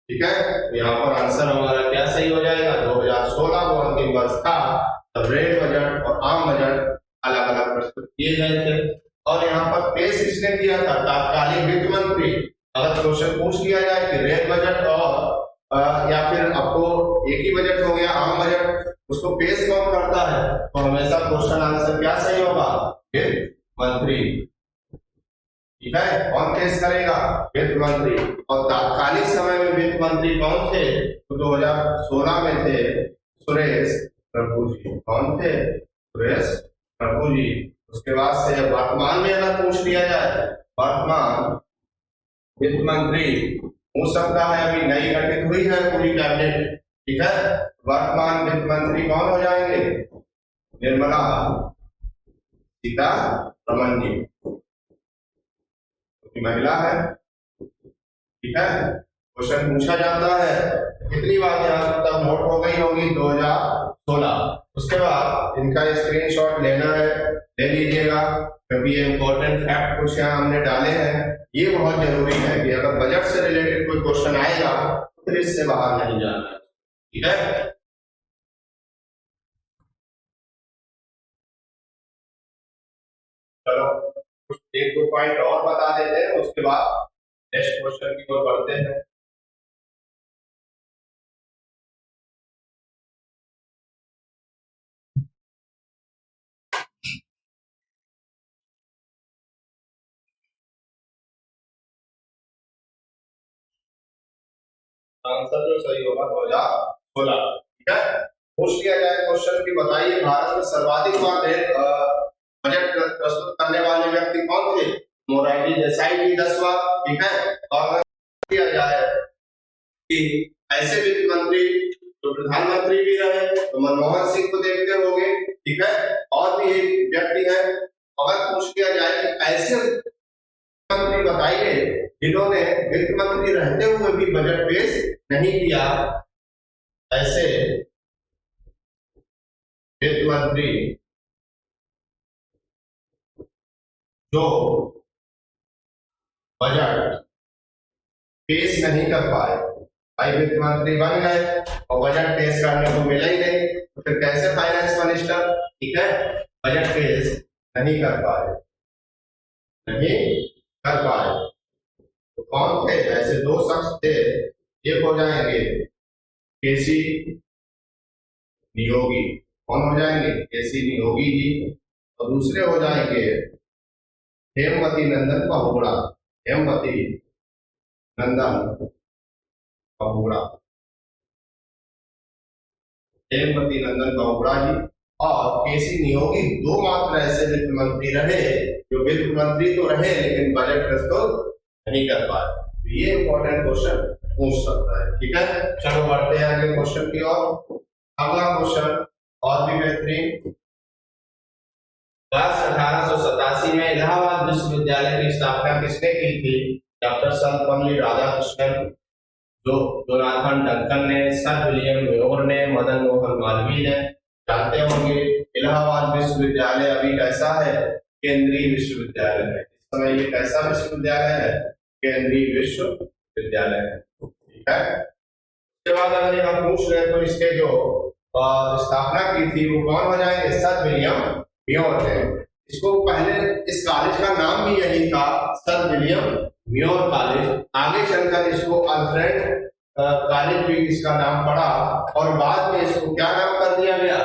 ठीक है, तो यहाँ पर आंसर हमारा क्या सही हो जाएगा, 2016 वो अंतिम वर्ष था तब रेल बजट और आम बजट अलग अलग प्रस्तुत किए गए थे। और यहाँ पर पेश किसने किया था, तत्कालीन वित्त मंत्री। अगर क्वेश्चन पूछ लिया जाए कि रेल बजट और या फिर आपको एक ही बजट हो गया आम बजट, उसको पेश कौन करता है, तो हमेशा क्वेश्चन आंसर क्या सही होगा, वित्त मंत्री। ठीक है, कौन पेश करेगा, वित्त मंत्री। और तात्कालिक समय में वित्त मंत्री कौन थे, तो 2016 में थे सुरेश प्रभु जी। कौन थे, सुरेश प्रभु जी। उसके बाद से वर्तमान में अगर पूछ लिया जाए, वर्तमान वित्त मंत्री हो सकता है अभी नई गठित हुई है पूरी कैबिनेट। ठीक है, वर्तमान वित्त मंत्री कौन हो जाएंगे, निर्मला सीतारमण जी, महिला है। ठीक है, क्वेश्चन पूछा जाता है, कितनी बात यहाँ तक नोट हो गई होगी, 2016। उसके बाद इनका स्क्रीनशॉट लेना है, ले लीजिएगा, क्योंकि ये इंपॉर्टेंट फैक्ट कुछ यहाँ हमने डाले हैं। ये बहुत जरूरी है कि अगर बजट से रिलेटेड कोई क्वेश्चन आएगा तो फिर इससे बाहर नहीं जाना है। ठीक है, चलो कुछ एक दो पॉइंट और बता देते हैं, उसके बाद नेक्स्ट क्वेश्चन की ओर बढ़ते हैं। आंसर जो सही होगा 2016। ठीक है, पूछ लिया जाए क्वेश्चन की बताइए भारत में सर्वाधिक बार बजट प्रस्तुत करने वाले व्यक्ति कौन थे? मोरारजी देसाई जी 10 बार। ठीक है, और किया जाए कि ऐसे वित्त मंत्री जो प्रधानमंत्री भी रहे तो मनमोहन सिंह को देखते होंगे। ठीक है, और भी एक व्यक्ति है। अगर पूछ लिया जाए कि ऐसे मंत्री बताइए जिन्होंने वित्त मंत्री रहते हुए भी बजट पेश नहीं किया, ऐसे वित्त मंत्री जो बजट पेश नहीं कर पाए। भाई वित्त मंत्री बन गए और बजट पेश करने को मिला ही नहीं, तो फिर कैसे फाइनेंस मिनिस्टर? ठीक है, बजट पेश नहीं कर पाए, नहीं कर पाए। तो कौन थे? ऐसे दो शख्स थे। एक हो जाएंगे केसी नियोगी। कौन हो जाएंगे? केसी नियोगी जी। और दूसरे हो जाएंगे हेमवती नंदन बहुगुणा। हेमवती नंदन बहुगुणा। हेमवती नंदन बहुगुणा जी और केसी नियोगी दो मात्र ऐसे वित्त मंत्री रहे जो वित्त मंत्री तो रहे लेकिन बजट प्रस्तुत नहीं कर पाए। तो ये इंपॉर्टेंट क्वेश्चन पूछ सकता है। ठीक है, चलो बढ़ते हैं आगे क्वेश्चन की ओर। अगला क्वेश्चन और भी बेहतरीन। वर्ष 1887 में इलाहाबाद विश्वविद्यालय की स्थापना किसने की थी? डॉक्टर सर्वपल्ली राधाकृष्णन, जो जोनाथन डंकन ने, सर विलियम म्योर ने, मदन मोहन मालवीय ने। जानते होंगे इलाहाबाद विश्वविद्यालय अभी कैसा है? केंद्रीय विश्वविद्यालय है। इस समय ये कैसा विश्वविद्यालय है? केंद्रीय विश्वविद्यालय है। ठीक है, उसके बाद अगर हम पूछ रहे तो इसके जो स्थापना की थी वो कौन हो जाएंगे? सर विलियम म्योर ने। इसको पहले इस कॉलेज का नाम भी यही था, सर विलियम म्योर कॉलेज। आगे चलकर इसको अल्फ्रेड कॉलेज भी इसका नाम पड़ा और बाद में इसको क्या नाम कर दिया गया?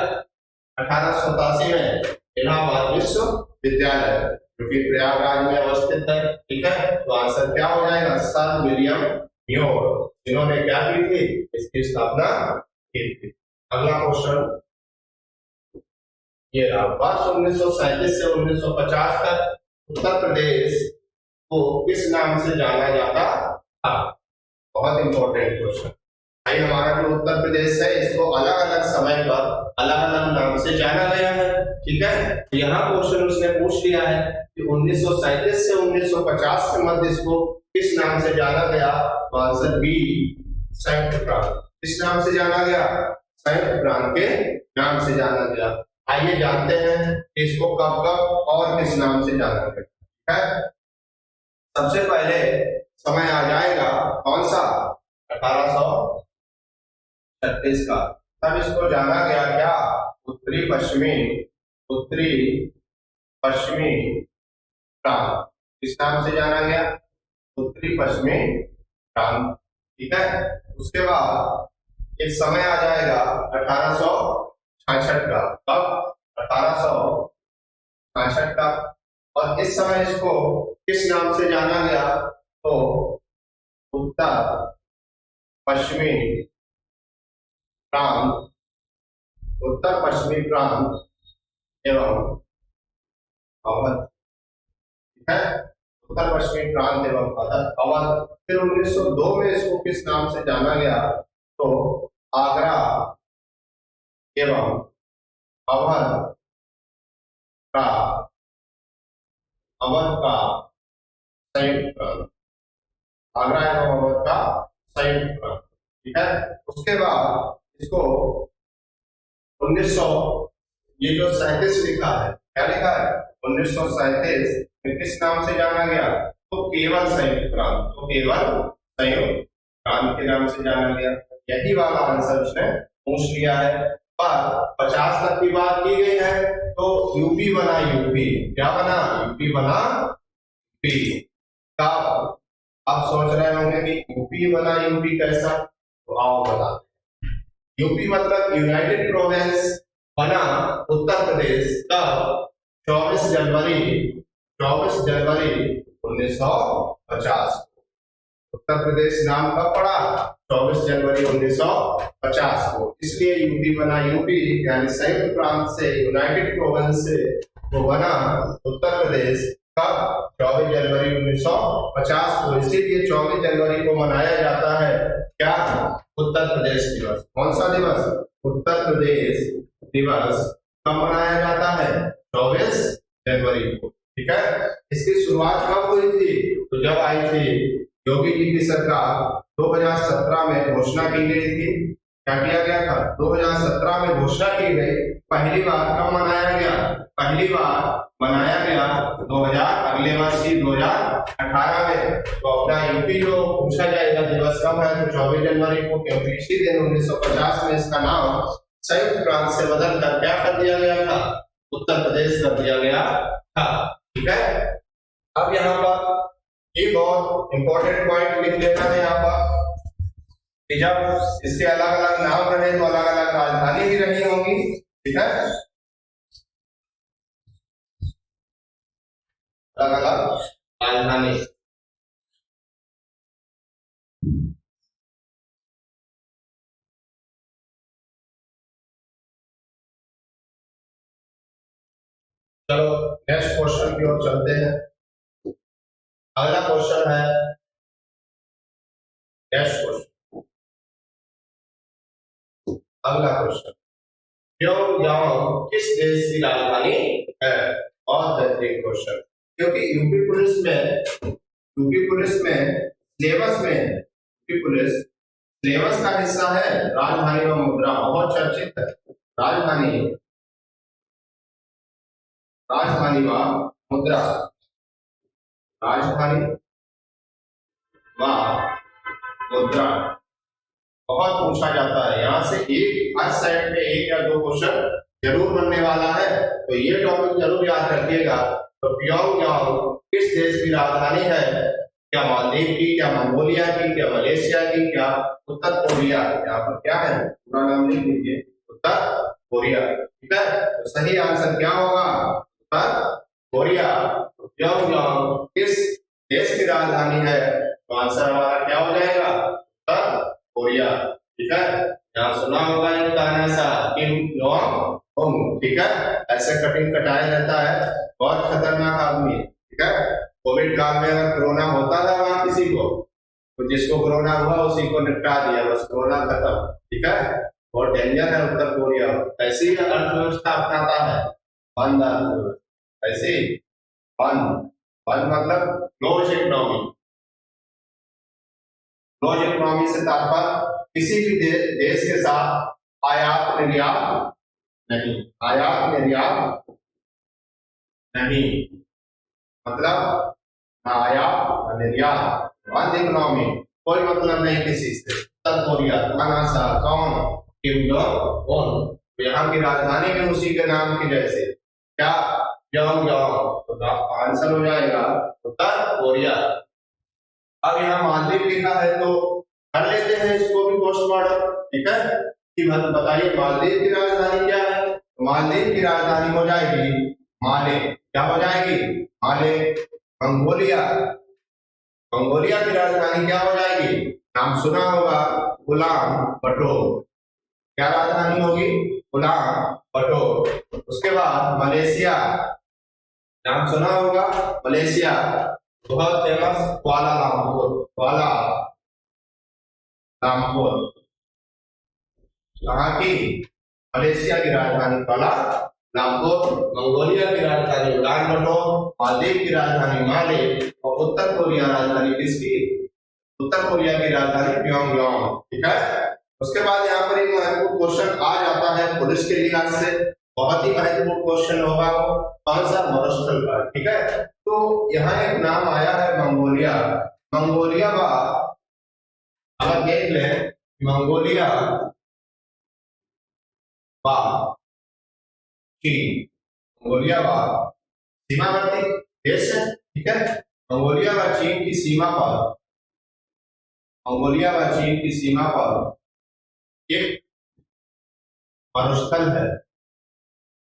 1887 में इलाहाबाद विश्वविद्यालय, जो कि प्रयागराज में अवस्थित है। ठीक है, तो आंसर क्या हो जाएगा? सर विलियम म्योर, जिन्होंने क्या की थी? इसकी स्थापना की थी। अगला क्वेश्चन ये रहा। वर्ष 1937 से 1950 तक उत्तर प्रदेश को किस नाम से जाना जाता था? बहुत इंपॉर्टेंट क्वेश्चन। भाई हमारा जो उत्तर प्रदेश है इसको अलग अलग समय पर अलग अलग नाम से जाना गया है। ठीक है, यहाँ क्वेश्चन उसने पूछ लिया है कि 1937 से 1950 के मध्य इसको किस नाम से जाना गया? तो आंसर बी, संयुक्त प्रांत। किस नाम से जाना गया? संयुक्त प्रांत के नाम से जाना गया। आइए जानते हैं इसको कब कब और किस नाम से जाना गया। ठीक है, सबसे पहले समय आ जाएगा कौन सा? 1836 का। तब इसको जाना गया क्या? उत्तरी पश्चिमी प्रांत। किस नाम से जाना गया? उत्तरी पश्चिमी प्रांत। ठीक है, उसके बाद एक समय आ जाएगा 1866 का। कब? 1866 का। और इस समय इसको किस नाम से जाना गया? तो उत्तर पश्चिमी प्रांत, उत्तर पश्चिमी प्रांत एवं अवध। ठीक है, उत्तर पश्चिमी प्रांत एवं अवध। फिर 1902 में इसको किस नाम से जाना गया? तो आगरा एवं अवध का संयुक्त प्रांत। आगरा एवं अवध का संयुक्त प्रांत। ठीक है, उसके बाद इसको 1900 ये जो 37 लिखा है, क्या लिखा है? 1937 में किस नाम से जाना गया? तो केवल संयुक्त प्रांत। तो केवल संयुक्त प्रांत के नाम से जाना गया। यही वाला आंसर उसने पूछ लिया है। पर 50 तक की बात की गई है तो यूपी बना। यूपी क्या बना? यूपी बना। यूपी कब? आप सोच रहे होंगे कि यूपी बना, यूपी कैसा, तो आओ बताते हैं। यूपी मतलब यूनाइटेड प्रोविंस बना उत्तर प्रदेश कब? 24 जनवरी 1950। उत्तर प्रदेश नाम कब पड़ा? 24 जनवरी 1950 को। इसलिए यूपी बना, यूपी यानी संयुक्त प्रांत से, यूनाइटेड प्रोविंस से वो बना उत्तर प्रदेश कब? 24 जनवरी 1950 को। इसीलिए 24 जनवरी को मनाया जाता है क्या? उत्तर प्रदेश दिवस। कौन सा दिवस? उत्तर प्रदेश दिवस कब मनाया जाता है? 24 जनवरी को। ठीक है। इसकी शुरुआत कब हुई थी? तो जब आई थी योगी जी की सरकार, 2017 में घोषणा की गई थी। क्या किया गया था? 2017 में घोषणा की गई। पहली बार कब मनाया गया? पहली बार मनाया गया 2000, अगले वर्ष ही 2018 में। तो अपना यूपी जो पूछा जाएगा दिवस कब है, तो 24 जनवरी को, क्योंकि इसी दिन 1950 में इसका नाम संयुक्त प्रांत से बदल कर क्या कर दिया गया था? उत्तर प्रदेश कर दिया गया था। ठीक है। अब यहाँ पर एक और इंपॉर्टेंट पॉइंट लिख लेना है यहाँ पर कि जब इसके अलग अलग नाम रहे तो अलग अलग राजधानी भी रही होंगी। ठीक है। अलग अलग राजधानी। चलो नेक्स्ट क्वेश्चन की ओर चलते हैं। अगला क्वेश्चन है, नेक्स्ट क्वेश्चन, अगला क्वेश्चन, प्योंगयांग किस देश की राजधानी है? और बेहतरीन क्वेश्चन, क्योंकि यूपी पुलिस में सिलेबस का हिस्सा है राजधानी व मुद्रा। बहुत चर्चित है राजधानी व मुद्रा। राजधानी व मुद्रा बहुत पूछा जाता है। यहाँ से एक हर सेट में एक या दो क्वेश्चन जरूर बनने वाला है, तो ये टॉपिक जरूर याद रखिएगा। तो प्योंगयांग किस देश की राजधानी है? क्या मालदीव की, क्या मंगोलिया की, क्या मलेशिया की, क्या उत्तर कोरिया? यहाँ पर क्या है, पूरा नाम लिख लीजिए, उत्तर कोरिया। ठीक है। तो सही आंसर क्या होगा? उत्तर कोरिया। प्योंगयांग किस देश की राजधानी है? तो आंसर हमारा क्या हो जाएगा? उत्तर कोरिया। ठीक है। यहाँ सुना होगा एक गाना सा, किम जोंग उन। ठीक है। ऐसे कटिंग कटाया रहता है, बहुत खतरनाक आदमी है। ठीक है। कोविड काल में अगर कोरोना होता था वहां किसी को, तो जिसको कोरोना हुआ उसी को निपटा दिया, बस कोरोना खत्म। ठीक है। बहुत डेंजर है उत्तर कोरिया। ऐसी ही अर्थव्यवस्था अपनाता है, बंद अर्थव्यवस्था। ऐसे बंद मतलब क्लोज इकोनॉमी। क्लोज इकोनॉमी से तात्पर्य किसी भी देश के साथ आयात निर्यात नहीं, आयात निर्यात नहीं, मतलब आयात निर्यात, बंद इकोनॉमी, कोई मतलब नहीं किसी से। उत्तर कोरिया, सा कौन? Kim Jong Un. तो यहाँ की राजधानी भी उसी के नाम की जैसे, क्या? प्योंगयांग। तो आंसर हो जाएगा उत्तर कोरिया। अब यहाँ मालदीव लिखा है तो कर लेते हैं इसको भी पोस्टमार्टम। ठीक है। कि बताइए मालदीव की राजधानी क्या है? तो मालदीव की राजधानी हो जाएगी माले। क्या हो जाएगी? माले। मंगोलिया, मंगोलिया की राजधानी क्या हो जाएगी? नाम सुना होगा, उलान बटोर। क्या राजधानी होगी? उलान बटोर। उसके बाद मलेशिया, नाम सुना होगा, मलेशिया, बहुत फेमस कुआला लंपुर। कहाँ की? मलेशिया की राजधानी कुआला लंपुर। मंगोलिया की राजधानी उलान बटोर, मालदीव की राजधानी माले, और उत्तर कोरिया राजधानी किसकी? उत्तर कोरिया की राजधानी प्योंगयांग। ठीक है। उसके बाद यहाँ पर एक महत्वपूर्ण क्वेश्चन आ जाता है पुलिस के लिहाज से, बहुत ही महत्वपूर्ण क्वेश्चन होगा। कौन सा? मरुस्थल का। ठीक है। तो यहाँ एक नाम आया है मंगोलिया। मंगोलिया का अगर देख लें, मंगोलिया व चीन, मंगोलिया व सीमावर्ती देश है। ठीक है। मंगोलिया व चीन की सीमा पर मंगोलिया व चीन की सीमा पर एक मरुस्थल है,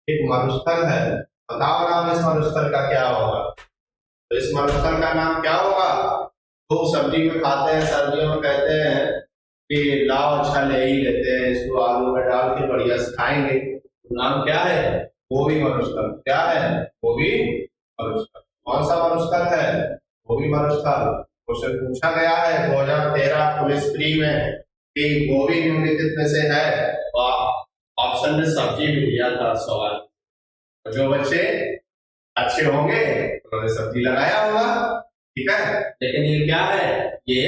एक मरुस्थल है। बताओ नाम इस मरुस्थल का क्या होगा? तो इस मरुस्थल का नाम क्या होगा? खूब सब्जी में खाते हैं, सर्दियों में कहते हैं कि लाओ अच्छा ले ही लेते हैं, इसको आलू में डाल के बढ़िया से खाएंगे। तो नाम क्या है? गोबी मरुस्थल। क्या है? गोबी मरुस्थल। कौन सा मरुस्थल है? गोबी मरुस्थल। क्वेश्चन पूछा गया है 2013 पुलिस प्री में कि गोबी निम्नलिखित में से है, और ऑप्शन में सब्जी भी दिया था सवाल। जो बच्चे अच्छे होंगे उन्होंने सब्जी लगाया होगा, ठीक है। लेकिन ये क्या है? ये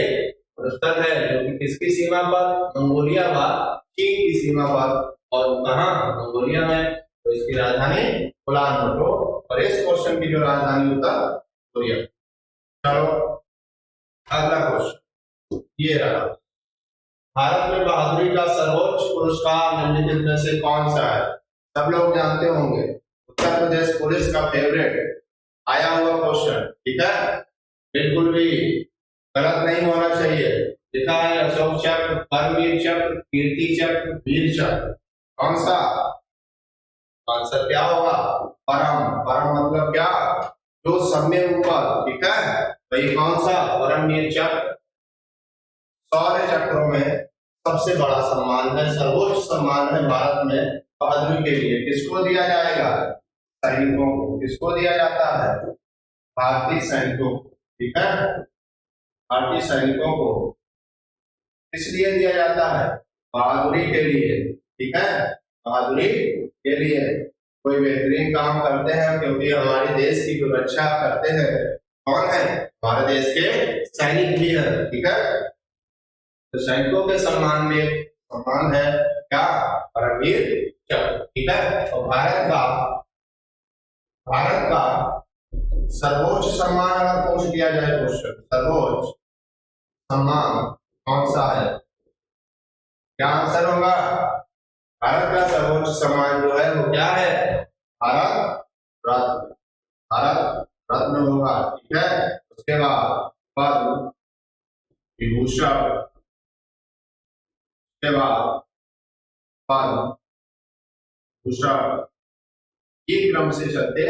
मरुस्थल है जो कि किसकी सीमा पर? मंगोलिया व चीन की सीमा पर। और कहाँ? मंगोलिया में। तो इसकी राजधानी उलानबटोर, और इस क्वेश्चन की जो राजधानी उत्तर कोरिया। चलो अगला क्वेश्चन ये रहा। भारत में बहादुरी का सर्वोच्च पुरस्कार निम्नलिखित में से कौन सा है? सब लोग जानते होंगे, उत्तर प्रदेश पुलिस का फेवरेट आया हुआ क्वेश्चन, ठीक है। बिल्कुल भी गलत नहीं होना चाहिए। लिखा है अशोक चक्र, परमवीर चक्र, कीर्ति चक्र, वीर चक्र। कौन सा? आंसर क्या होगा? परम। परम मतलब क्या? जो सबसे ऊपर, ठीक है। भाई कौन सा? परमवीर चक्र शौर्य चक्रों में सबसे बड़ा सम्मान है, सर्वोच्च सम्मान है भारत में बहादुरी के लिए। किसको दिया जाएगा? सैनिकों को। किसको दिया जाता है? भारतीय सैनिकों को, ठीक है। भारतीय सैनिकों को इसलिए दिया जाता है बहादुरी के लिए, ठीक है। बहादुरी के लिए कोई बेहतरीन काम करते हैं, क्योंकि हमारे देश की जो रक्षा करते हैं कौन है? हमारे देश के सैनिक भी है, ठीक है। तो सैनिकों के सम्मान में सम्मान है क्या? परमवीर चक्र, ठीक है। और भारत का सर्वोच्च सम्मान अगर पूछ दिया जाए क्वेश्चन, सर्वोच्च सम्मान कौन सा है? क्या आंसर होगा? भारत का सर्वोच्च सम्मान जो है वो क्या है? भारत रत्न। भारत रत्न होगा, ठीक है। उसके बाद पद्म विभूषण, उसके बाद पद्म भूषण, ये क्रम से चलते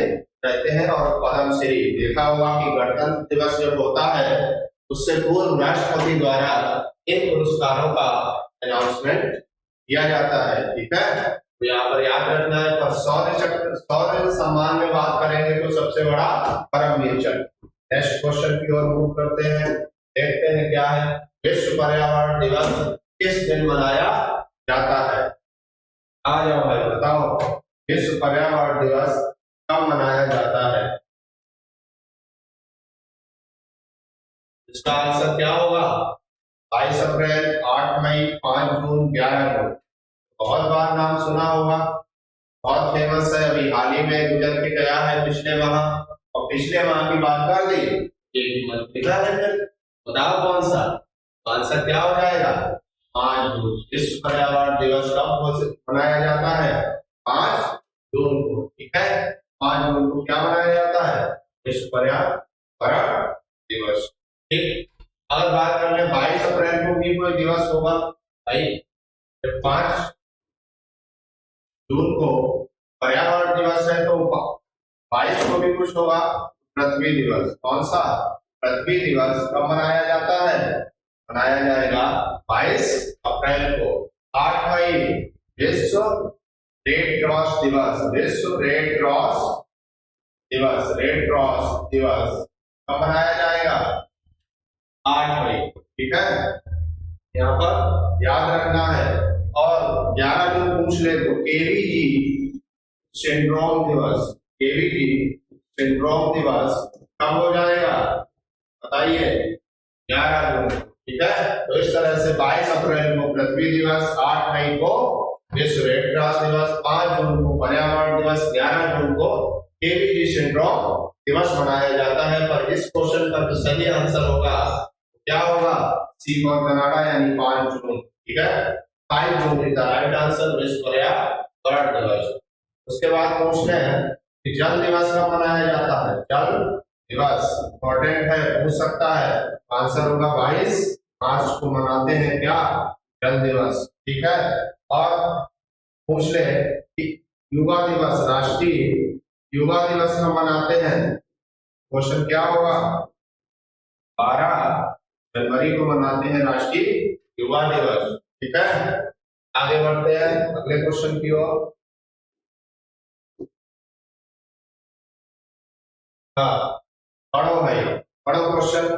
रहते हैं। और पद्मश्री देखा होगा कि गणतंत्र दिवस जब होता है उससे पूर्व राष्ट्रपति द्वारा इन पुरस्कारों का अनाउंसमेंट किया जाता है, ठीक है। तो यहाँ पर याद रखना है। पर शौर्य चक्र, शौर्य सम्मान में बात करेंगे तो सबसे बड़ा परमवीर चक्र। नेक्स्ट क्वेश्चन की ओर मूव करते हैं, देखते हैं क्या है। विश्व पर्यावरण दिवस किस दिन मनाया जाता है? आ जाओ भाई बताओ, विश्व पर्यावरण दिवस कब मनाया जाता है? इसका आंसर क्या होगा? 22 अप्रैल, 8 मई, 5 जून, 11 जून। बहुत बार नाम सुना होगा, बहुत फेमस है। अभी हाल ही में गुजर के गया है पिछले माह, और पिछले माह की बात कर दी, एक मत लिखा है। फिर बताओ कौन सा? आंसर क्या हो जाएगा? 5 जून। विश्व पर्यावरण दिवस कब मनाया जाता है? 5 जून को, ठीक है। 5 जून को क्या मनाया जाता है? विश्व पर्यावरण दिवस, ठीक। अगर बात कर ले 22 अप्रैल को भी कोई दिवस होगा भाई, 5 जून को पर्यावरण दिवस है तो 22 को भी कुछ होगा, पृथ्वी दिवस। कौन सा? पृथ्वी दिवस कब मनाया जाता है? मनाया जाएगा 22 अप्रैल को। 8 मई विश्व रेड क्रॉस दिवस। विश्व रेड क्रॉस दिवस, रेड क्रॉस दिवस कब मनाया जाएगा? 8 मई, ठीक है। यहाँ पर याद रखना है। और 11 जून पूछ ले तो केवीजी सिंड्रोम दिवस, केवीजी सिंड्रोम दिवस कब हो जाएगा? बताइए। 11 जून, ठीक है। तो इस तरह से 22 अप्रैल को पृथ्वी दिवस, 8 मई को विश्व रेड क्रॉस दिवस, 5 जून को पर्यावरण दिवस, 11 जून को केवीजी सिंड्रोम दिवस मनाया जाता है। पर इस क्वेश्चन का जो सही आंसर होगा क्या होगा? सी फॉर कनाडा, यानी 5 जून, ठीक है। 5 June is the right answer, विश्व पर्यावरण दिवस। उसके बाद पूछते हैं कि जल दिवस कब मनाया जाता है? जल दिवस इंपॉर्टेंट है, पूछ सकता है। आंसर होगा 22 मार्च को मनाते हैं क्या, जल दिवस, ठीक है। और पूछ ले कि युवा दिवस, राष्ट्रीय युवा दिवस हम मनाते हैं, क्वेश्चन क्या होगा, 12 जनवरी को मनाते हैं राष्ट्रीय युवा दिवस, ठीक है। आगे बढ़ते हैं अगले क्वेश्चन की ओर। हाँ, पढ़ो भाई, पढ़ो क्वेश्चन,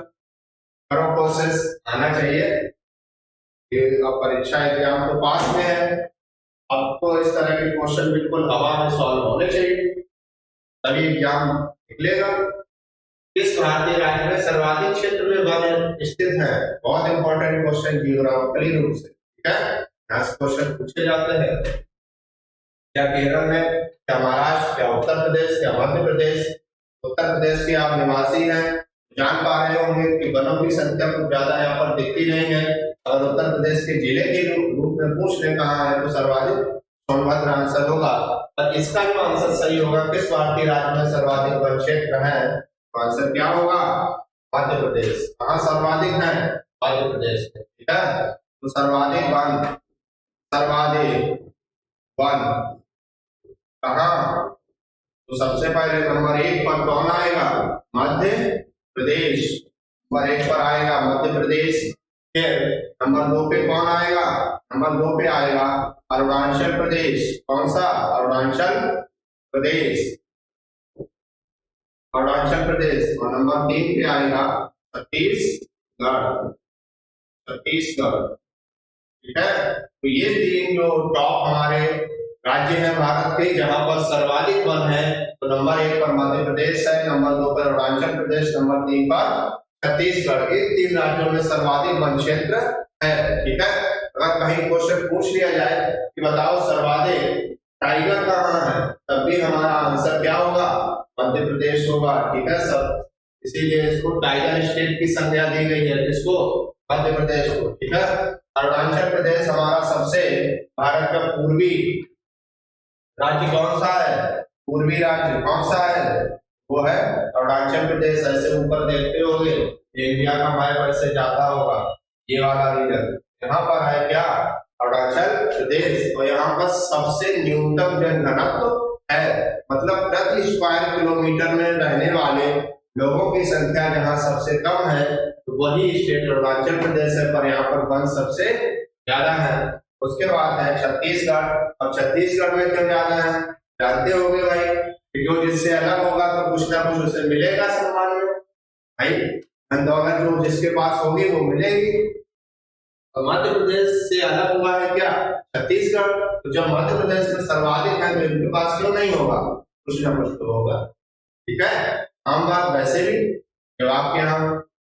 करो प्रोसेस, आना चाहिए। ये अब परीक्षा एग्जाम तो पास में है, अब तो इस तरह के क्वेश्चन बिल्कुल हवा में सॉल्व होने चाहिए, तभी एग्जाम निकलेगा। किस भारतीय राज्य में सर्वाधिक क्षेत्र में वन स्थित है, बहुत इंपॉर्टेंट क्वेश्चन जियोग्राफिकली रूप से, ठीक है। यहाँ से क्वेश्चन पूछे जाते हैं, क्या केरल में, क्या महाराष्ट्र, क्या उत्तर प्रदेश, क्या मध्य प्रदेश। उत्तर प्रदेश के आप निवासी हैं, जान पा रहे होंगे कि वनों की संख्या कुछ ज्यादा यहाँ पर दिखती नहीं है। अगर उत्तर प्रदेश के जिले के रूप में पूछ ले कहाँ है, तो सर्वाधिक सोनभद्र आंसर होगा। और इसका जो आंसर सही होगा, किस भारतीय राज्य में सर्वाधिक वन क्षेत्र है, तो आंसर क्या होगा, मध्य प्रदेश। कहाँ सर्वाधिक है, मध्य प्रदेश, ठीक है। तो सर्वाधिक वन कहाँ, तो सबसे पहले नंबर 1 पर कौन आएगा, मध्य प्रदेश, नंबर 1 पर आएगा मध्य प्रदेश। फिर नंबर 2 पे कौन आएगा, नंबर 2 पे आएगा अरुणाचल प्रदेश, कौन सा, अरुणाचल प्रदेश, अरुणाचल प्रदेश। और नंबर 3 पे आएगा छत्तीसगढ़, छत्तीसगढ़, ठीक है। तो ये 3 जो टॉप हमारे राज्य है भारत के जहां पर सर्वाधिक वन है, तो नंबर 1 पर मध्य प्रदेश है, नंबर 2 पर अरुणाचल प्रदेश, नंबर 3 पर छत्तीसगढ़। इन 3 राज्यों में सर्वाधिक वन क्षेत्र है, ठीक है। अगर कहीं क्वेश्चन पूछ लिया जाए कि बताओ सर्वाधिक टाइगर कहाँ है, तब भी हमारा आंसर क्या होगा, मध्य प्रदेश होगा, ठीक है सब। इसीलिए इसको टाइगर स्टेट की संज्ञा दी गई है, जिसको, मध्य प्रदेश को, ठीक है। अरुणाचल प्रदेश हमारा सबसे भारत का पूर्वी राज्य कौन सा है, पूर्वी राज्य कौन सा है, वो है अरुणाचल प्रदेश। ऐसे ऊपर देखते होंगे इंडिया का मैप ऐसे जाता होगा, ये वाला रीजन यहाँ पर है क्या, अरुणाचल प्रदेश। तो यहाँ पर सबसे न्यूनतम जनघनत्व है, मतलब प्रति स्क्वायर किलोमीटर में रहने वाले लोगों की संख्या जहाँ सबसे कम है, तो वही स्टेट अरुणाचल प्रदेश है, पर यहाँ पर वन सबसे ज्यादा है। उसके बाद है छत्तीसगढ़। अब छत्तीसगढ़ में क्यों ज्यादा है, जानते होंगे भाई, जो जिससे अलग होगा तो कुछ ना कुछ उसे मिलेगा सम्मान में, भाई धन दौलत जो जिसके पास होगी वो मिलेगी। और मध्य प्रदेश से अलग हुआ है क्या, छत्तीसगढ़। तो जब मध्य प्रदेश में सर्वाधिक है तो इनके पास क्यों नहीं होगा, कुछ ना कुछ तो होगा, ठीक है। आम बात वैसे भी जब आपके यहाँ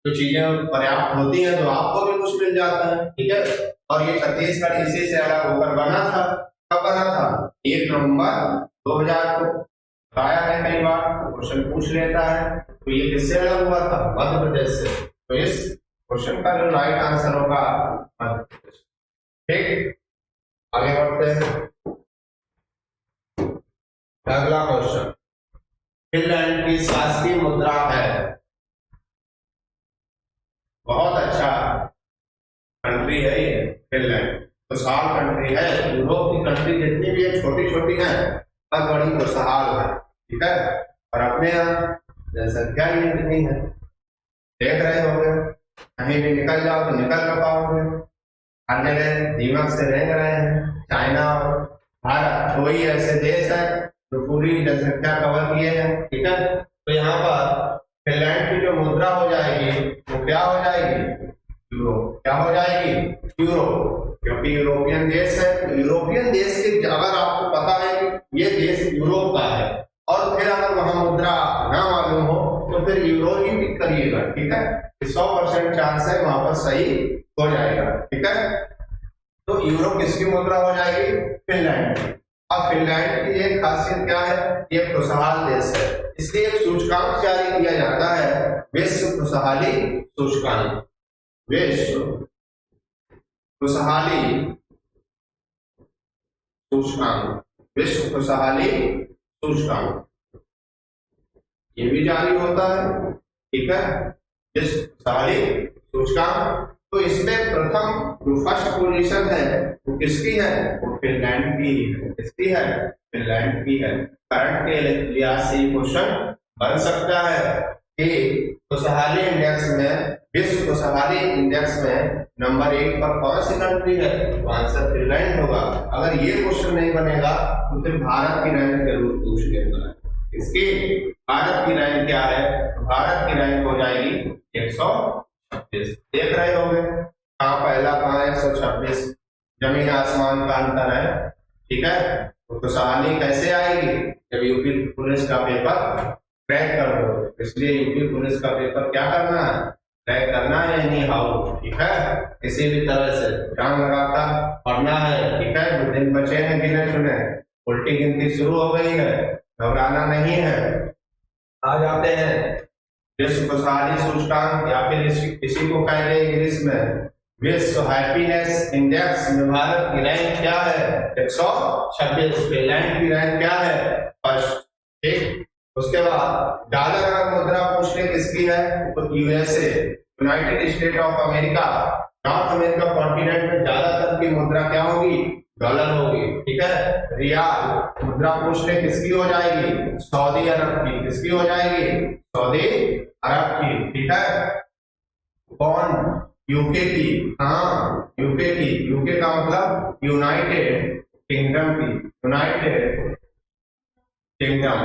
जो चीजें पर्याप्त होती हैं तो आपको भी कुछ मिल जाता है, ठीक है। और ये छत्तीसगढ़ इसी से अलग होकर बना था, कब बना था, 1 नवंबर 2000 को। बताया है कई बार, क्वेश्चन पूछ लेता है, तो ये किससे अलग हुआ था, मध्य प्रदेश से। तो इस क्वेश्चन का जो राइट आंसर होगा मध्य प्रदेश, ठीक। आगे बढ़ते हैं, अगला क्वेश्चन, फिनलैंड की शासकीय मुद्रा है, बहुत अच्छा कंट्री है ये फिनलैंड, खुशहाल कंट्री है। यूरोप की कंट्री जितनी भी है छोटी छोटी है, सब बड़ी खुशहाल है, ठीक है। और अपने यहाँ जनसंख्या ही इतनी है, देख रहे होंगे, कहीं भी निकल जाओ तो निकल ना पाओगे, हर जगह दीमक से रेंग रहे हैं। चाइना और भारत वही ऐसे देश है जो पूरी जनसंख्या कवर किए हैं, ठीक है। तो यहाँ पर फिनलैंड की जो मुद्रा हो जाएगी वो क्या हो जाएगी, यूरो। क्या हो जाएगी, यूरो, क्योंकि यूरोपियन देश है। तो यूरोपियन देश के, अगर आपको पता है कि ये देश यूरोप का है और फिर अगर वहां मुद्रा ना मालूम हो तो फिर यूरो ही पिक करिएगा, ठीक है। 100% चांस है वहां पर सही हो जाएगा, ठीक है। तो यूरो किसकी मुद्रा हो जाएगी, फिनलैंड। अब फिनलैंड की एक खासियत क्या है, ये खुशहाल देश है, इसलिए एक सूचकांक जारी किया जाता है, विश्व खुशहाली सूचकांक, विश्व खुशहाली सूचकांक, विश्व खुशहाली सूचकांक, ये भी जारी होता है, ठीक है, विश्व खुशहाली सूचकांक। तो इसमें प्रथम जो फर्स्ट पोजीशन है वो किसकी है? वो फिनलैंड की है। किसकी है? फिनलैंड की है। करंट के लिहाज से क्वेश्चन बन सकता है कि खुशहाली इंडेक्स में, विश्व खुशहाली इंडेक्स में नंबर 1 पर कौन सी कंट्री है? तो आंसर फिनलैंड होगा। अगर ये क्वेश्चन नहीं बनेगा तो फिर भारत की रैंक जरूर पूछ लेगा। इसकी भारत की रैंक क्या है? भारत की रैंक हो जाएगी 126। देख रहे होंगे कहाँ पहला कहाँ 126, जमीन आसमान का अंतर है। ठीक है, तो खुशहाली कैसे आएगी? जब यूपी पुलिस का पेपर क्रैक कर दो। इसलिए यूपी पुलिस का पेपर क्या करना है? क्रैक करना है एनी हाउ। ठीक है, किसी भी तरह से ध्यान लगाकर पढ़ना है। ठीक है, जो दिन बचे हैं गिने चुने, उल्टी गिनती शुरू हो गई है, घबराना नहीं है। आ जाते हैं विश्व खुशहाली सूचकांक, या फिर इसी को कह रहे इंग्लिश में विश्व हैप्पीनेस इंडेक्स में भारत की रैंक क्या है? 126। फिनलैंड की रैंक क्या है? फर्स्ट। ठीक, उसके बाद डॉलर अगर मुद्रा पूछने किसकी है? तो USA, United state of America, north America continent में ज्यादातर की मुद्रा क्या होगी? डॉलर होगी। ठीक है, रियाल मुद्रा पूछने किसकी हो जाएगी? सऊदी अरब की। किसकी हो जाएगी? सऊदी अरब की। ठीक है, पौंड यूके की। हाँ, यूके की। यूके का मतलब यूनाइटेड किंगडम की। यूनाइटेड किंगडम,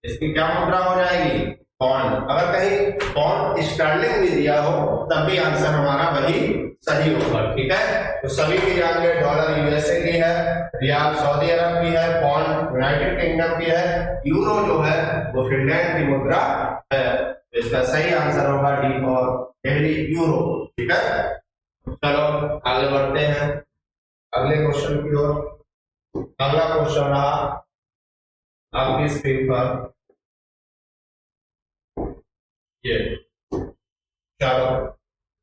इसकी क्या मुद्रा हो जाएगी? पौंड। अगर कहीं पौंड स्टर्लिंग भी दिया हो तब भी आंसर हमारा वही सही होगा। ठीक है, तो सभी की जानकारी, डॉलर यूएसए की है, रियाल सऊदी अरब की है, पौंड यूनाइटेड किंगडम की है, यूरो जो है वो फिनलैंड की मुद्रा है। इसका सही आंसर होगा डी और डेली यूरो। ठीक है, चलो आगे बढ़ते हैं अगले क्वेश्चन की ओर। अगला क्वेश्चन रहा आपकी स्क्रीन पर ये, चलो,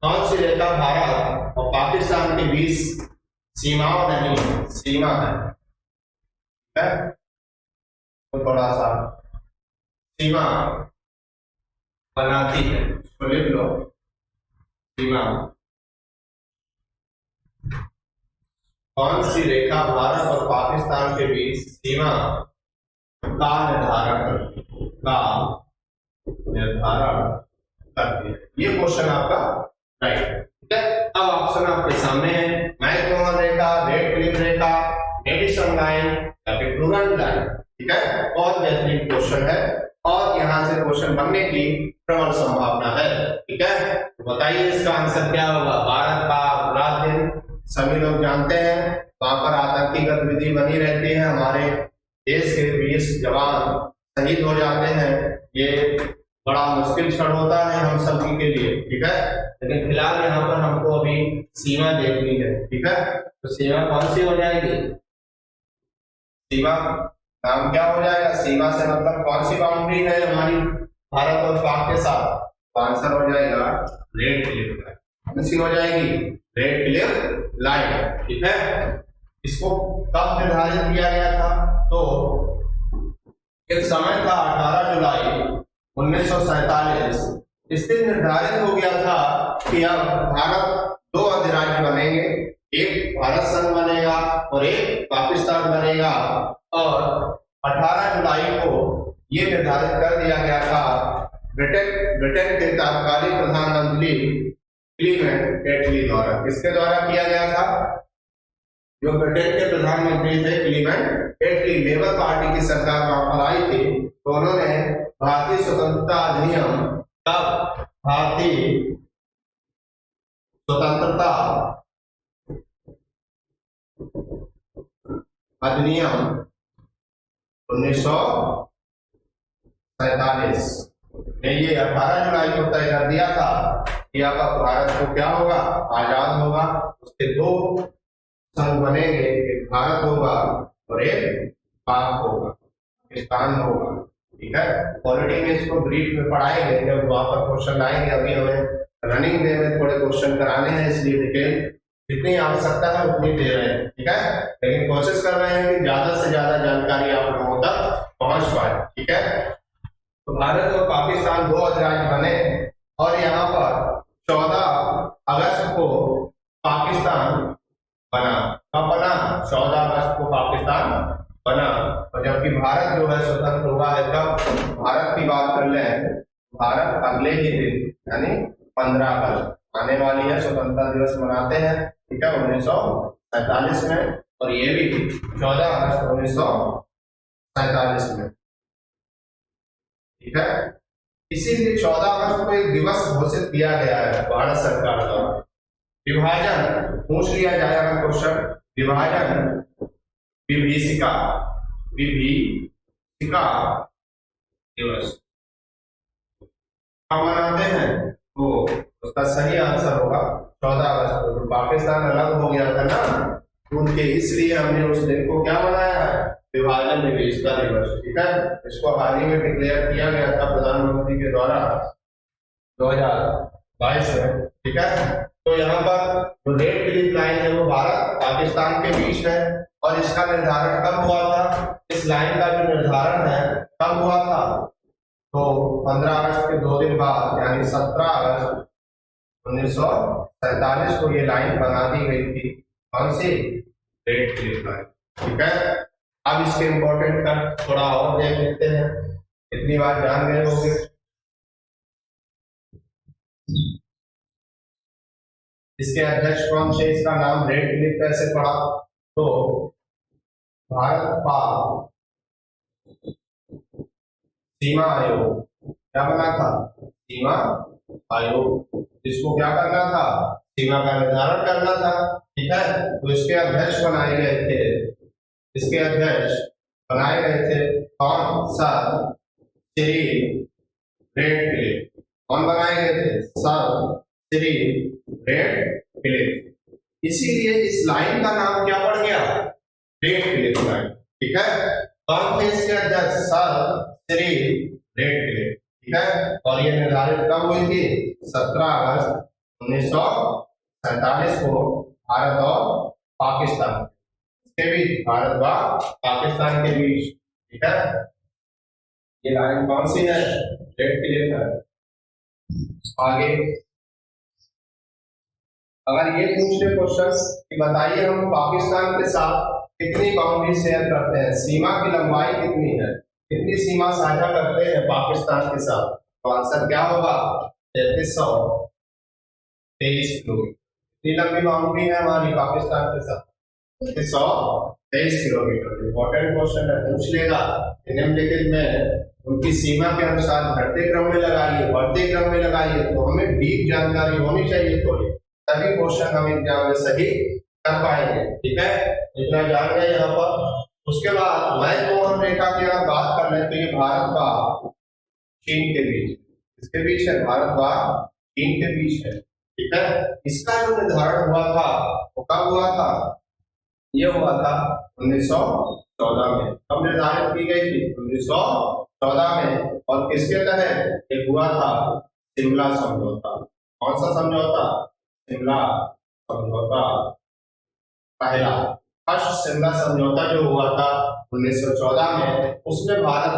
कौन सी रेखा भारत और पाकिस्तान के बीच सीमाओं नहीं, सीमा है? तो थोड़ा सा सीमा बनाती है, उसको लिख लो। सीमा, कौन सी रेखा भारत और पाकिस्तान के बीच सीमा का निर्धारण करती है? ये क्वेश्चन आपका राइट है। ठीक है, अब ऑप्शन आपके सामने है, मैकमोहन रेखा, रेड क्लिफ रेखा, मेडिसन लाइन या फिर प्लूरल लाइन। ठीक है, बहुत बेहतरीन क्वेश्चन है और यहाँ से क्वेश्चन बनने की प्रबल संभावना है। ठीक है, तो बताइए इसका आंसर क्या होगा? भारत का रात दिन सभी लोग जानते हैं, वहां पर आतंकी गतिविधि बनी रहती है, हमारे देश के 20 जवान शहीद हो जाते हैं। ये बड़ा मुश्किल क्षण होता है हम सभी के लिए। ठीक है, लेकिन फिलहाल यहाँ पर हमको अभी सीमा देखनी है। ठीक है, तो सीमा कौन सी हो जाएगी? सीमा नाम क्या हो जाएगा? सीमा से मतलब कौन सी बाउंड्री है हमारी भारत और पाक के साथ? तो आंसर हो जाएगा रेड क्लिफ लाइन। कौन सी हो जाएगी? Red Cliff line. ठीक है, इसको कब निर्धारित किया गया था? तो एक समय था 18 जुलाई 1947, इस दिन निर्धारित हो गया था कि अब भारत 2 अधिराज्य बनेंगे, एक भारत संघ बनेगा और एक पाकिस्तान बनेगा। और 18 जुलाई को ये निर्धारित कर दिया गया था ब्रिटेन के तत्कालीन प्रधानमंत्री क्लीमेंट एटली द्वारा। किसके द्वारा किया गया था? जो ब्रिटेन के प्रधानमंत्री थे क्लीमेंट एटली, लेबर पार्टी की सरकार वहां पर आई थी, तो उन्होंने भारतीय स्वतंत्रता अधिनियम, तब भारतीय स्वतंत्रता अधिनियम 1947 ने ये 18 जुलाई को तय कर दिया था कि अब भारत को क्या होगा? आजाद होगा। उसके 2 संघ बनेंगे, एक भारत होगा और एक पाक होगा, पाकिस्तान होगा। ठीक है, पॉलिटी में इसको ब्रीफ में पढ़ाएंगे जब वहां पर क्वेश्चन आएंगे। अभी हमें रनिंग डे में थोड़े क्वेश्चन कराने हैं, इसलिए डिटेल जितनी आवश्यकता है उतनी दे रहे हैं। ठीक है, लेकिन कोशिश कर रहे हैं कि ज्यादा से ज्यादा जानकारी आप लोगों तक पहुंच पाए। ठीक है, तो भारत और पाकिस्तान 2 अधिराज्य बने और यहाँ पर 14 भारत जो है स्वतंत्र हुआ है कब, भारत की बात कर लें, भारत अगले ही दिन यानी 15 अगस्त आने वाली है, स्वतंत्रता दिवस मनाते हैं, ठीक है, 1947 में, और ये भी 14 अगस्त 1947 में, ठीक है। इसीलिए 14 अगस्त को एक दिवस घोषित किया गया है भारत सरकार द्वारा। विभाजन पूछ लिया जाएगा क्वेश्चन, विभाजन विभीषिका, विभीषिका दिवस कब मनाते हैं, तो उसका सही आंसर होगा 14 अगस्त को। तो पाकिस्तान अलग हो गया था ना, उनके, इसलिए हमने उस दिन को क्या मनाया है, विभाजन विभीषिका दिवस, ठीक है। इसको हाल ही में डिक्लेयर किया गया था प्रधानमंत्री के द्वारा 2022 में, ठीक है। तो यहाँ पर जो रेड क्लिफ लाइन है वो भारत पाकिस्तान के बीच है, और इसका निर्धारण कब हुआ था, इस लाइन का जो निर्धारण है कब हुआ था, तो 15 अगस्त के 2 दिन बाद यानी 17 अगस्त 1947 को ये लाइन बना दी गई थी। कौन सी, रेड क्लिफ लाइन, ठीक है। अब इसके इंपॉर्टेंट का थोड़ा और देख लेते हैं, इतनी बार जान गए होंगे। इसके अध्यक्ष कौन थे, इसका नाम रेड क्लिफ कैसे पड़ा, तो भारत पाक सीमा आयोग, क्या बना था, सीमा आयोग, इसको क्या करना था, सीमा का निर्धारण करना था, ठीक है। तो इसके अध्यक्ष बनाए गए थे, इसके अध्यक्ष बनाए गए थे कौन, सर श्री रेड क्लिफ, कौन बनाए गए थे, सर श्री रेड क्लिफ। इसीलिए इस लाइन का नाम क्या पड़ गया, रेड क्लिफ लाइन, ठीक है। कौन थे इसके अध्यक्ष, सर श्री रेड क्लिफ, ठीक है। और ये निर्धारित कब हुई थी, 17 अगस्त 1947 को भारत और पाकिस्तान के बीच, भारत व पाकिस्तान के बीच, ठीक है। ये लाइन कौन सी है, रेड क्लिफ है। आगे अगर ये पूछ ले क्वेश्चन कि बताइए हम पाकिस्तान के साथ कितनी बाउंड्री शेयर करते हैं, सीमा की लंबाई कितनी है, कितनी सीमा साझा करते हैं पाकिस्तान के साथ, तो आंसर क्या होगा, 3323 किलोमीटर। कितनी लंबी बाउंड्री है हमारी पाकिस्तान के साथ, 3323 किलोमीटर। इंपॉर्टेंट क्वेश्चन है, पूछ लेगा निम्नलिखित में उनकी सीमा के अनुसार घटते क्रम में लगाइए, बढ़ते क्रम में लगाइए, तो हमें डीप जानकारी होनी चाहिए थोड़ी, तभी क्वेश्चन हम एग्जाम में सही कर पाएंगे, ठीक है। इतना जान गए यहाँ पर। उसके बाद मैकमोहन रेखा की अगर बात कर लें तो ये भारत व चीन के बीच, इसके बीच है, भारत व चीन के बीच है, ठीक है। इसका जो निर्धारण हुआ था वो कब हुआ था, ये हुआ था 1914 में। कब निर्धारित की गई थी, 1914 में, और किसके तहत ये हुआ था, शिमला समझौता। कौन सा समझौता, शिमला समझौता, पहला फर्स्ट शिमला समझौता जो हुआ था 1914 में, उसमें भारत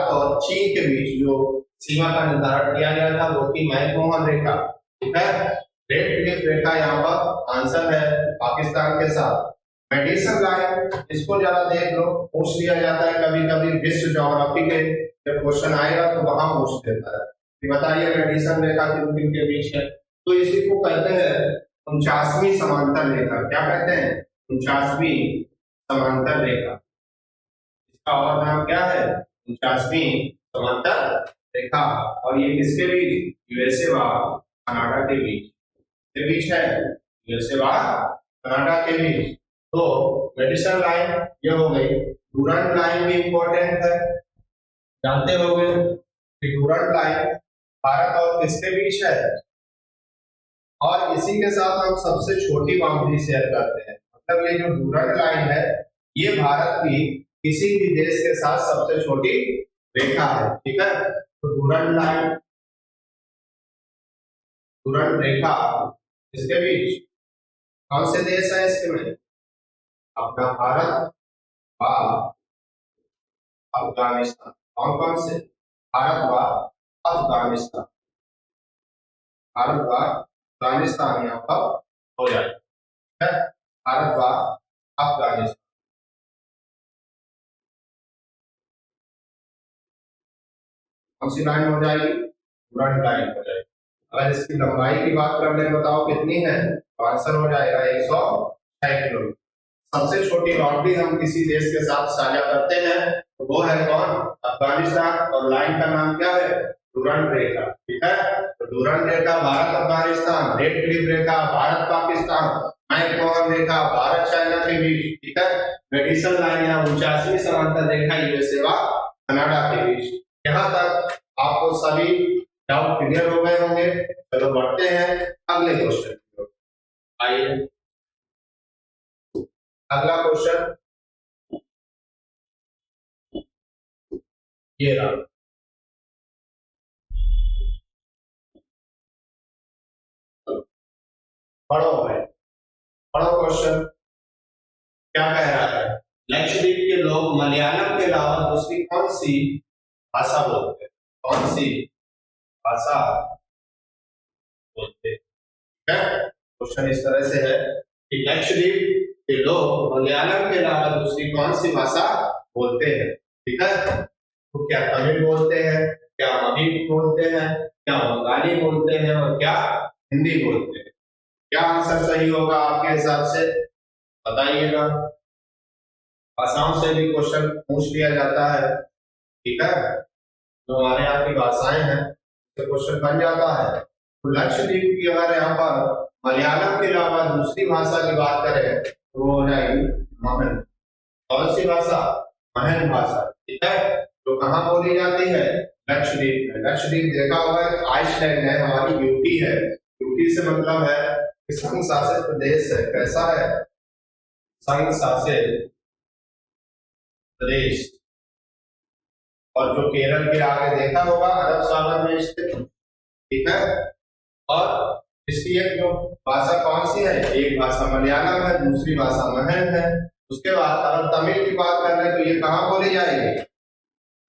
और चीन के बीच जो सीमा का निर्धारण किया गया था वो थी मैकमोहन रेखा, ठीक है। रेड क्लिफ रेखा यहाँ पर आंसर है पाकिस्तान के साथ। मेडिसन लाइन, इसको जरा देख लो, पूछ लिया जाता है कभी कभी विश्व ज्योग्राफी के जब क्वेश्चन आएगा तो वहां पूछ लेता है कि बताइए मेडिसन रेखा किन के बीच है, तो इसी को कहते हैं 49वीं समांतर रेखा। क्या कहते हैं, 49वीं समांतर रेखा। इसका और नाम क्या है, 49वीं समांतर रेखा। और ये किसके बीच, यूएसए व कनाडा के बीच है, यूएसए व कनाडा के बीच। तो मेडिसन लाइन ये हो गई। डूरंट लाइन भी इंपॉर्टेंट है, जानते होंगे कि डूरंट लाइन भारत और किसके बीच है, और इसी के साथ हम सबसे छोटी बाउंड्री शेयर करते हैं। मतलब ये जो डूरंट लाइन है ये भारत की किसी भी देश के साथ सबसे छोटी रेखा है, ठीक है। तो डूरंट लाइन, डूरंट रेखा इसके बीच कौन से देश है, इसके में अपना भारत व अफगानिस्तान। कौन कौन से, भारत व अफगानिस्तान, भारत व अफगानिस्तान यहाँ पर हो जाए, भारत व अफगानिस्तान। कौन सी लाइन हो जाएगी? डूरांट लाइन हो जाएगी। अगर इसकी लंबाई की बात कर ले, बताओ कितनी है, तो आंसर हो जाएगा 106 किलोमीटर। सबसे छोटी बाउंड्री हम किसी देश के साथ साझा करते हैं तो वो है कौन? अफगानिस्तान। और लाइन का नाम क्या है? डूरांट रेखा। ठीक है, तो डूरांट रेखा भारत अफगानिस्तान, रेड क्लिफ रेखा भारत पाकिस्तान, मैकमोहन रेखा भारत चाइना के बीच, ठीक है, मेडिसन लाइन या 49वीं समांतर रेखा यूएसए व कनाडा के बीच। यहाँ तक आपको सभी डाउट क्लियर हो गए होंगे। चलो बढ़ते हैं अगले क्वेश्चन की ओर। आइए अगला क्वेश्चन ये रहा। पढ़ो भाई, पढ़ो क्वेश्चन क्या कह रहा है। लक्षद्वीप के लोग मलयालम के अलावा दूसरी कौन सी भाषा बोलते हैं? कौन सी भाषा बोलते हैं? ठीक है, क्वेश्चन इस तरह से है कि लक्षद्वीप के लोग मलयालम के अलावा दूसरी कौन सी भाषा बोलते हैं? ठीक है, तो क्या तमिल बोलते हैं, क्या मगही बोलते हैं, क्या बंगाली बोलते हैं और क्या हिंदी बोलते हैं? क्या आंसर सही होगा आपके हिसाब से, बताइएगा। भाषाओं से भी क्वेश्चन पूछ लिया जाता है। ठीक है, जो हमारे यहाँ की भाषाएं हैं तो क्वेश्चन बन जाता है। तो लक्षद्वीप की अगर यहाँ पर मलयालम के अलावा दूसरी भाषा की बात करें तो वो हो जाएगी महन। कौन सी भाषा? महन भाषा। ठीक है, तो कहाँ बोली जाती है? लक्षद्वीप में। लक्षद्वीप देखा होगा आइसलैंड है, हमारी यूटी है। यूटी से मतलब है कि संघ शासित प्रदेश है। कैसा है? संघ शासित प्रदेश। और जो केरल के आगे देखा होगा अरब सागर में स्थित, ठीक है, और इसकी एक जो भाषा कौन सी है? एक भाषा मलयालम है, दूसरी भाषा महन है। उसके बाद अगर तमिल की बात कर रहे हैं तो ये कहाँ बोली जाएगी?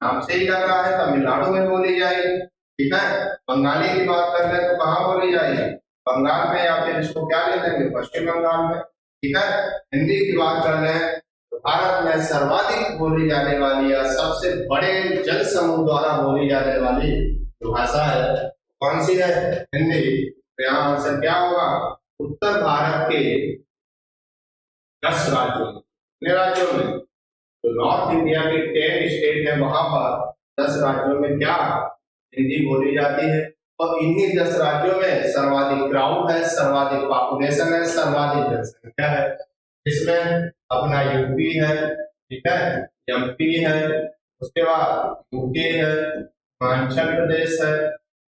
नाम से ही लग रहा है तमिलनाडु में बोली जाएगी। ठीक है, बंगाली की बात कर रहे हैं तो कहाँ बोली जाएगी? बंगाल में, या फिर इसको क्या ले लेंगे? पश्चिम बंगाल में। ठीक है, हिंदी की बात कर रहे हैं तो भारत में सर्वाधिक बोली जाने वाली या सबसे बड़े जन समूह द्वारा बोली जाने वाली जो भाषा है कौन सी है? हिंदी। तो यहाँ आंसर क्या होगा? उत्तर भारत के 10 राज्यों में, कितने राज्यों में? तो नॉर्थ इंडिया के 10 स्टेट है, वहां पर 10 राज्यों में क्या हिंदी बोली जाती है। और इन्हीं 10 राज्यों में सर्वाधिक क्राउड है, सर्वाधिक पॉपुलेशन है, सर्वाधिक जनसंख्या है। इसमें अपना यूपी है, ठीक है, एमपी है, उसके बाद यूके है, हिमाचल प्रदेश है,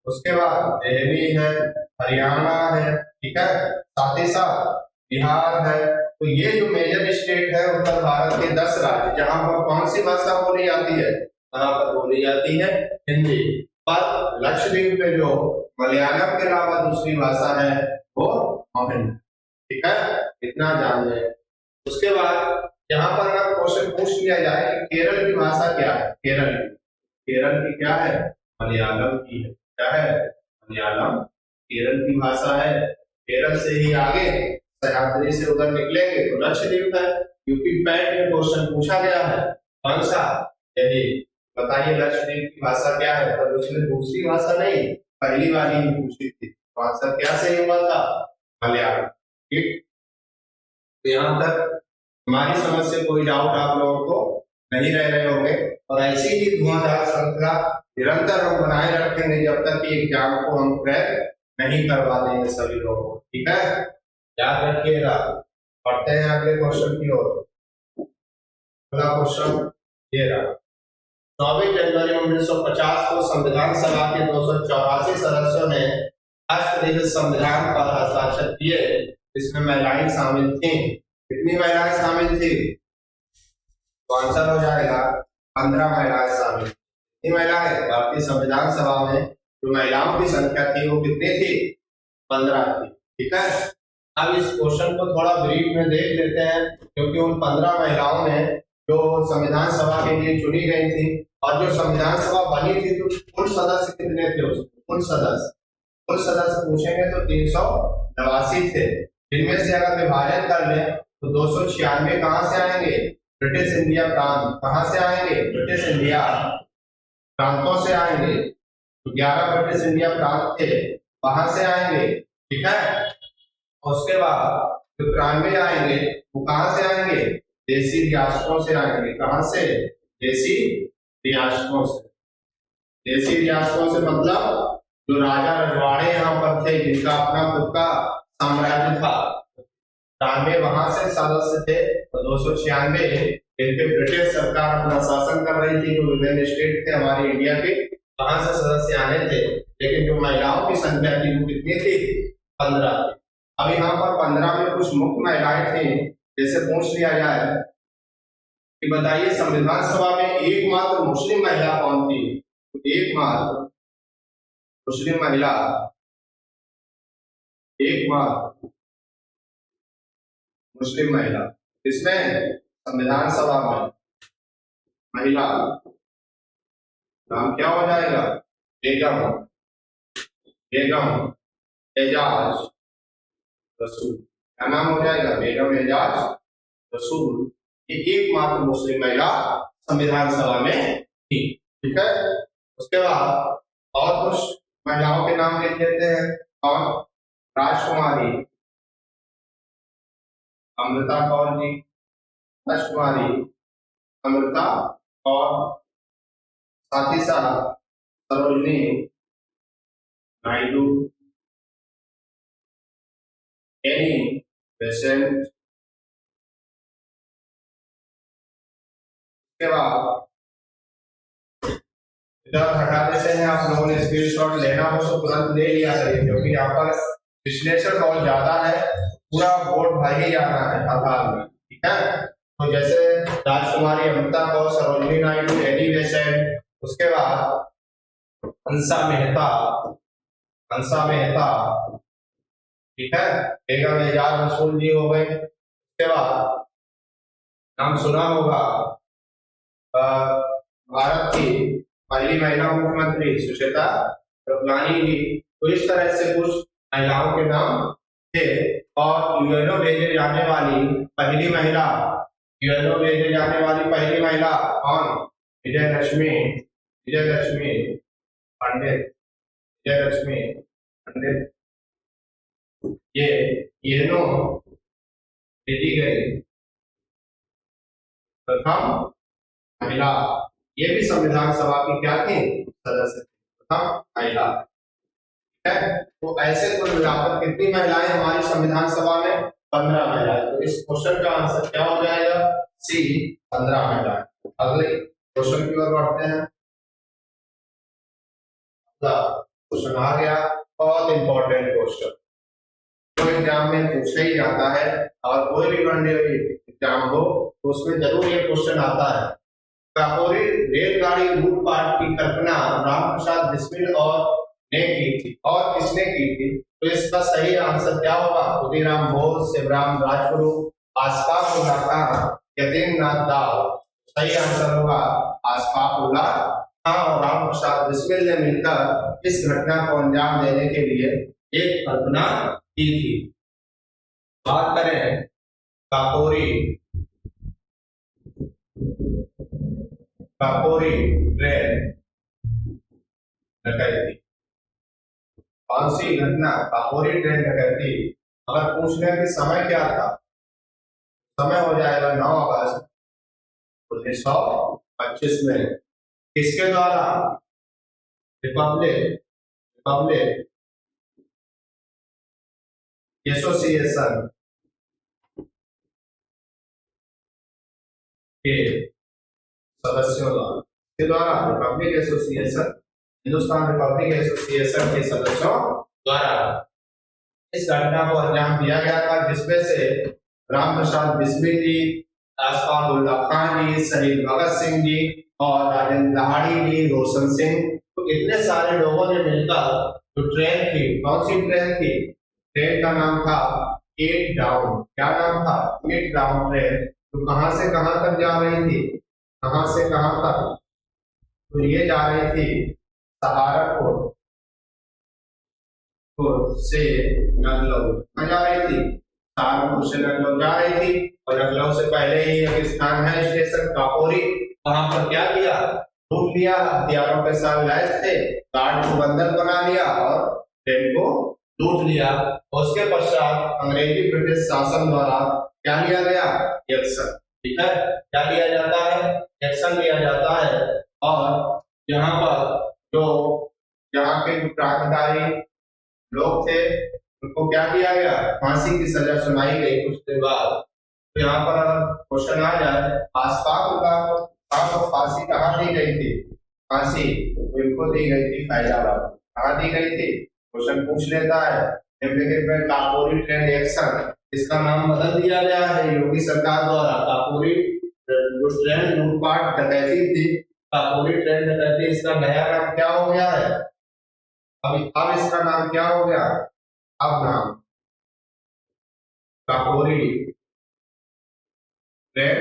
उसके बाद दिल्ली है, हरियाणा है, ठीक है, साथ ही साथ बिहार है। तो ये जो मेजर स्टेट है उत्तर भारत के 10 राज्य, जहां पर कौन सी भाषा बोली जाती है? वहां पर बोली जाती है हिंदी। पर लक्षद्वीप में जो मलयालम के अलावा दूसरी भाषा है वो महन। ठीक है, इतना जान लें। उसके बाद यहाँ पर अगर क्वेश्चन पूछ लिया जाए कि केरल की भाषा क्या है? केरल की क्या है? मलयालम की है। क्या है? मलयालम केरल की भाषा है। केरल से ही आगे सह्याद्री से उधर निकलेंगे तो लक्षद्वीप है। यूपी पैट में क्वेश्चन पूछा गया है कौन सा? यही बताइए लक्षद्वीप की भाषा क्या है? पर उसने दूसरी भाषा नहीं, पहली वाली ही पूछी थी। तो आंसर क्या सही हुआ था? मलयालम। ठीक, तो यहाँ तक हमारी समझ से कोई डाउट आप लोगों को नहीं रह रहे होंगे। और ऐसी ही धुआंधार श्रृंखला निरंतर हम बनाए रखेंगे जब तक कि एग्जाम को हम क्रैक नहीं करवा देंगे सभी लोगों को। ठीक है, याद रखिएगा। पढ़ते हैं अगले क्वेश्चन की ओर। अगला क्वेश्चन ये रहा। 24 जनवरी 1950 को संविधान सभा के 284 सदस्यों ने राष्ट्रपति संविधान पर हस्ताक्षर किए। इसमें महिलाएं शामिल थी। कितनी महिलाएं शामिल थी? तो आंसर हो जाएगा 15 महिलाएं शामिल। कितनी महिलाएं? भारतीय संविधान सभा में जो महिलाओं की संख्या थी वो कितनी थी? 15 थी। ठीक है, अब इस क्वेश्चन को थोड़ा ब्रीफ में देख लेते हैं, क्योंकि उन 15 महिलाओं ने जो संविधान सभा के लिए चुनी गई थी, और जो संविधान सभा बनी थी तो कुल सदस्य कितने थे उसमें? कुल सदस्य पूछेंगे तो 389 थे, जिनमें से अगर विभाजन कर लें तो 296 कहां से आएंगे? ब्रिटिश इंडिया प्रांत। कहां से आएंगे? ब्रिटिश इंडिया प्रांतों से आएंगे। तो 11 ब्रिटिश इंडिया प्रांत थे, वहां से आएंगे, ठीक है। उसके बाद जो 93 आएंगे वो कहां से आएंगे, देसी रियासतों से आएंगे। कहां से, देसी रियासतों से। देसी रियासतों से मतलब जो राजा रजवाड़े यहाँ पर थे, जिनका अपना खुद का साम्राज्य था, 93 वहां से सदस्य थे, और 296 जिनपे ब्रिटिश सरकार अपना शासन कर रही थी, जो विभिन्न स्टेट थे हमारे इंडिया के, वहां से सदस्य आने थे। लेकिन जो महिलाओं की संख्या थी वो कितनी थी, 15 थी। अब यहाँ पर 15 में कुछ मुख्य महिलाएं थी। जैसे पूछ लिया जाए कि बताइए संविधान सभा में एकमात्र मुस्लिम महिला कौन थी, तो एकमात्र मुस्लिम महिला, एकमात्र मुस्लिम महिला इसमें संविधान सभा में महिला नाम क्या हो जाएगा, बेगम, बेगम एजाज रसूल। क्या नाम हो जाएगा, बेगम एजाज रसूल। ये एकमात्र मुस्लिम महिला संविधान सभा में थी, ठीक है। उसके बाद और कुछ महिलाओं के नाम लिख देते हैं। और राजकुमारी अमृता कौर जी, राजकुमारी अमृता और साथ ही साथ सरोजनी नायडू, एनी बेसेंट। के बाद इधर हटा देते हैं। आप लोगों ने स्क्रीनशॉट लेना हो तो तुरंत ले लिया करिए, क्योंकि यहाँ पर विश्लेषण बहुत ज्यादा है, पूरा बोर्ड भर ही जाना है आधार में, ठीक है। तो जैसे राजकुमारी अमृता कौर, सरोजनी नायडू, एनी बेसेंट, उसके बाद हंसा मेहता, हंसा मेहता, ठीक है। बेगम एजाज रसूल जी हो गए। उसके बाद नाम सुना होगा भारत की पहली महिला मुख्यमंत्री सुचेता कृपलानी जी। तो इस तरह से कुछ महिलाओं के नाम थे। और यूएनओ भेजे जाने वाली पहली महिला, यूएनओ भेजे जाने वाली पहली महिला कौन, विजय लक्ष्मी, विजय लक्ष्मी पंडित, विजय लक्ष्मी पंडित। ये यूएनओ भेजी गई प्रथम महिला। ये भी संविधान सभा की क्या थी, सदस्य थी, प्रथम महिला, ठीक है। तो ऐसे कुल मिलाकर कितनी महिलाएं हमारी संविधान सभा में, 15 महिलाएं। तो इस क्वेश्चन का आंसर क्या हो जाएगा, सी, 15 महिलाएं। अगले क्वेश्चन की ओर बढ़ते हैं। क्वेश्चन आ गया, बहुत इंपॉर्टेंट क्वेश्चन, तो एग्जाम में पूछा ही जाता है। और कोई भी वनडे एग्जाम हो तो उसमें जरूर ये क्वेश्चन आता है। काकोरी रेलगाड़ी लूटपाट की कल्पना रामप्रसाद बिस्मिल और ने की थी, और किसने की थी, तो इसका सही आंसर क्या होगा, खुदीराम बोस, शिवराम राजगुरु, आसफाक उल्लाह खान, यतीम नाथ दाव। सही आंसर होगा आसफाक उल्लाह खान और रामप्रसाद बिस्मिल ने मिलकर इस घटना को अंजाम देने के लिए एक कल्पना की थी। बात करें काकोरी, काकोरी ट्रेन डकैती, कौन सी घटना, काकोरी ट्रेन डकैती। अगर पूछ लें कि समय क्या था, समय हो जाएगा 9 अगस्त 1925 में। किसके द्वारा, रिपब्लिक, रिपब्लिक एसोसिएशन के सदस्यों द्वारा, Republic association, Hindustan Republic association के सदस्यों द्वारा इस घटना को अंजाम दिया गया था, जिसमें से रामप्रसाद बिस्मिल जी, आसफाक उल्लाह खान जी, शहीद भगत सिंह जी और राजेंद्र दहाड़ी जी, रोशन सिंह। तो इतने सारे लोगों ने मिलकर जो ट्रेन थी, कौन सी ट्रेन थी, ट्रेन का नाम था एट डाउन। क्या नाम था, एट डाउन ट्रेन। तो कहां से कहां तक जा रही थी, कहां से कहां तक, तो ये जा रही थी सहारनपुर से लखनऊ जा रही थी, सहारनपुर से लखनऊ जा रही थी। और लखनऊ से पहले ही एक स्थान है स्टेशन काकोरी, वहां पर क्या किया, लूट लिया, हथियारों के साथ लैस थे, गार्ड को बंधक बना लिया और ट्रेन को लूट लिया। उसके पश्चात अंग्रेजी ब्रिटिश शासन द्वारा क्या लिया गया? एक्शन। ठीक है, क्या लिया जाता है? एक्शन लिया जाता है। और यहाँ पर जो यहाँ के क्रांतिकारी लोग थे उनको क्या किया गया? फांसी की सजा सुनाई गई कुछ देर बाद। तो यहाँ पर अगर क्वेश्चन आ जाए, आसपास को फांसी कहाँ दी गई थी? फांसी इनको दी गई थी फैजाबाद। कहाँ दी गई थी? क्वेश्चन पूछ लेता है। निम्नलिखित में काकोरी ट्रेन एक्शन, इसका नाम बदल दिया गया है योगी सरकार द्वारा। काकोरी जो ट्रेन लूटपाट डकैती थी, काकोरी ट्रेन डकैती, इसका नया नाम क्या हो गया है? अब इसका नाम क्या हो गया? अब नाम काकोरी ट्रेन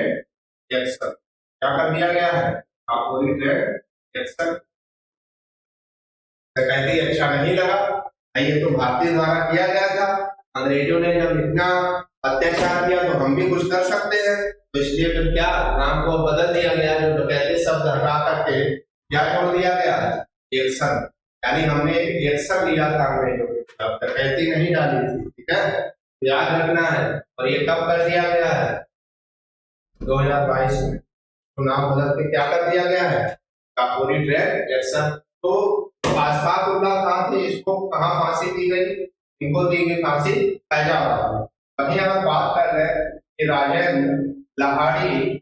एक्शन क्या कर दिया गया है? Kakori train action. डकैती अच्छा नहीं लगा, ये तो भारतीय द्वारा किया गया था। अंग्रेजों ने जब इतना अत्याचार किया तो हम भी कुछ कर सकते हैं, तो इसलिए फिर क्या नाम को बदल दिया गया। जो डकैती शब्द हटा करके क्या छोड़ दिया गया? एक्शन। यानी हमने एक्शन लिया था अंग्रेजों के खिलाफ, डकैती नहीं डाली थी। ठीक है, याद रखना है। और ये कब कर दिया गया है? 2022 में। तो नाम बदल के क्या कर दिया गया है? Kakori train action. तो अशफाक उल्लाह खान थे, इसको कहाँ फांसी दी गई? इनको दी गई फांसी फैजाबाद में। वहीं अगर बात कर रहे हैं कि राजेंद्र लाहाड़ी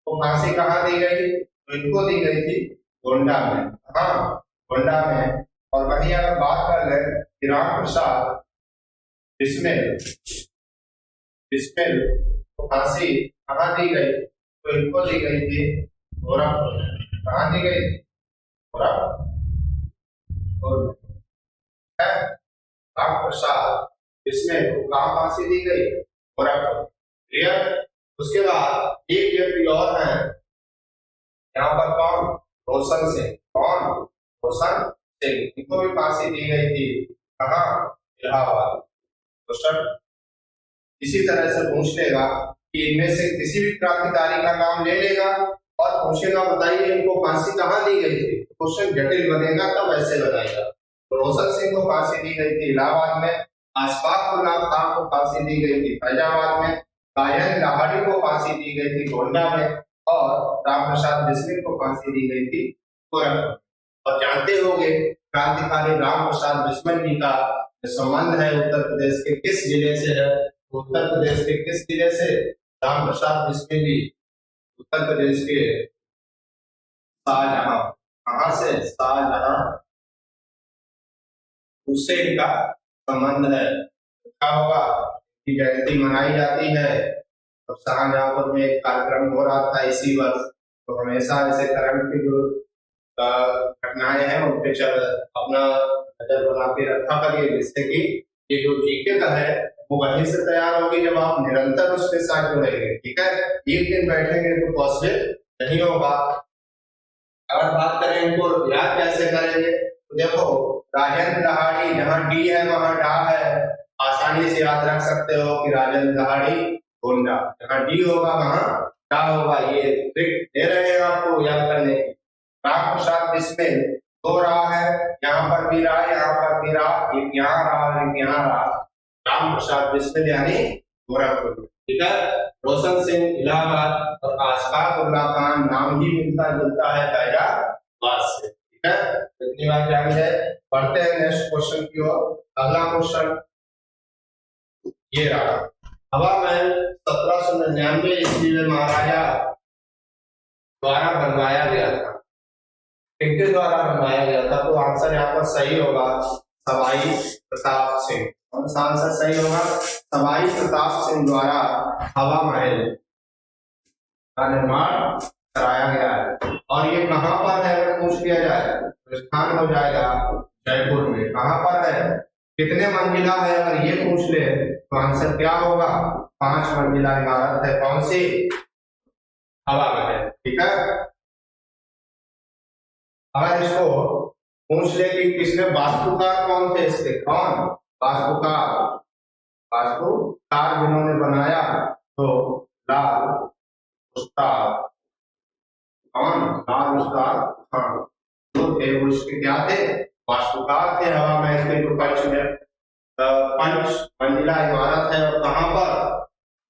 को फांसी कहाँ दी गई? तो इनको दी गई थी गोंडा में। हाँ, गोंडा में। और वहीं अगर बात कर रहे हैं कि राम प्रसाद बिस्मिल को फांसी कहाँ दी गई? तो इनको दी गई थी गोरखपुर। कहाँ दी गई? गोरखपुर। राम प्रसाद बिस्मिल को कहाँ फांसी दी गई? गोरखपुर। क्लियर? उसके बाद एक व्यक्ति और है यहाँ पर, कौन? रोशन सिंह। कौन? रोशन सिंह। इनको भी फांसी दी गई थी। कहाँ? इलाहाबाद। क्वेश्चन इसी तरह से पूछ लेगा कि इनमें से किसी भी क्रांतिकारी का नाम ले लेगा और पूछेगा बताइए इनको फांसी कहाँ दी गई थी। क्वेश्चन जटिल बनेगा तब ऐसे बनाएगा। तो रोशन सिंह को फांसी दी गई थी इलाहाबाद में, अशफाक उल्लाह खान को फांसी दी गई थी फैजाबाद में, राजेंद्र लाहाड़ी को फांसी दी गई थी गोंडा में, और राम प्रसाद बिस्मिल को फांसी दी गई थी गोरखपुर। और जानते होंगे क्रांतिकारी राम प्रसाद बिस्मिल जी का संबंध है उत्तर प्रदेश के किस जिले से है? उत्तर प्रदेश के किस जिले से राम प्रसाद बिस्मिल जी? उत्तर प्रदेश के शाहजहां। कहां से? शाहजहां, उससे इनका संबंध है। क्या होगा कि जयंती मनाई जाती है, तो शाहजहांपुर में एक कार्यक्रम हो रहा था इसी वर्ष। तो हमेशा ऐसे करंट की जो घटनाएं हैं उन पे अपना नजर बना के रखा करिए, जिससे कि ये जो जीके का है वो वहीं से तैयार होगी जब आप निरंतर उसके साथ जुड़ेंगे। ठीक है, एक दिन बैठेंगे तो पॉसिबल नहीं होगा। अगर बात करें इनको याद कैसे करेंगे, तो देखो राजेंद्र लाहाड़ी, जहाँ डी है वहां डा है, आसानी से याद रख सकते हो कि राजेंद्र लाहाड़ी गोंडा। जहाँ डी होगा वहां डा होगा। ये ट्रिक दे रहे हैं आपको याद करने की। राम प्रसाद बिस्मिल दो राह है, यहाँ पर भी राह, यहाँ पर भी राह, एक यहाँ राह, एक यहाँ राह। राम प्रसाद बिस्मिल यानी गोरखपुर। ठीक है, रोशन सिंह इलाहाबाद, और अशफाक उल्लाह खान नाम ही मिलता जुलता है फैजाबाद से। ठीक है, इतनी बात जान है। पढ़ते हैं नेक्स्ट क्वेश्चन की ओर। अगला क्वेश्चन ये रहा। हवा महल 1799 ईस्वी में महाराजा द्वारा बनवाया गया था। किसके द्वारा बनवाया गया था? तो आंसर यहाँ पर सही होगा सवाई प्रताप सिंह। कौन सा आंसर सही होगा? सवाई प्रताप सिंह द्वारा हवा महल का निर्माण कराया गया है। और ये कहाँ पर है अगर पूछ लिया जाए तो स्थान हो जाएगा जयपुर में। कहाँ पर है? कितने मंजिला है अगर ये पूछ ले तो आंसर क्या होगा? 5 मंजिला इमारत है। कौन सी? हवा महल। ठीक है, अगर इसको पूछ ले कि किसने वास्तुकार कौन थे इसके? कौन? वास्तुकार जिन्होंने बनाया तो लाल उस्ताद कौन? लाल उस्ताद खान जो थे वो इसके क्या थे? वास्तुकार थे। हवा महल के जो पंच मंजिला इमारत है और कहाँ पर?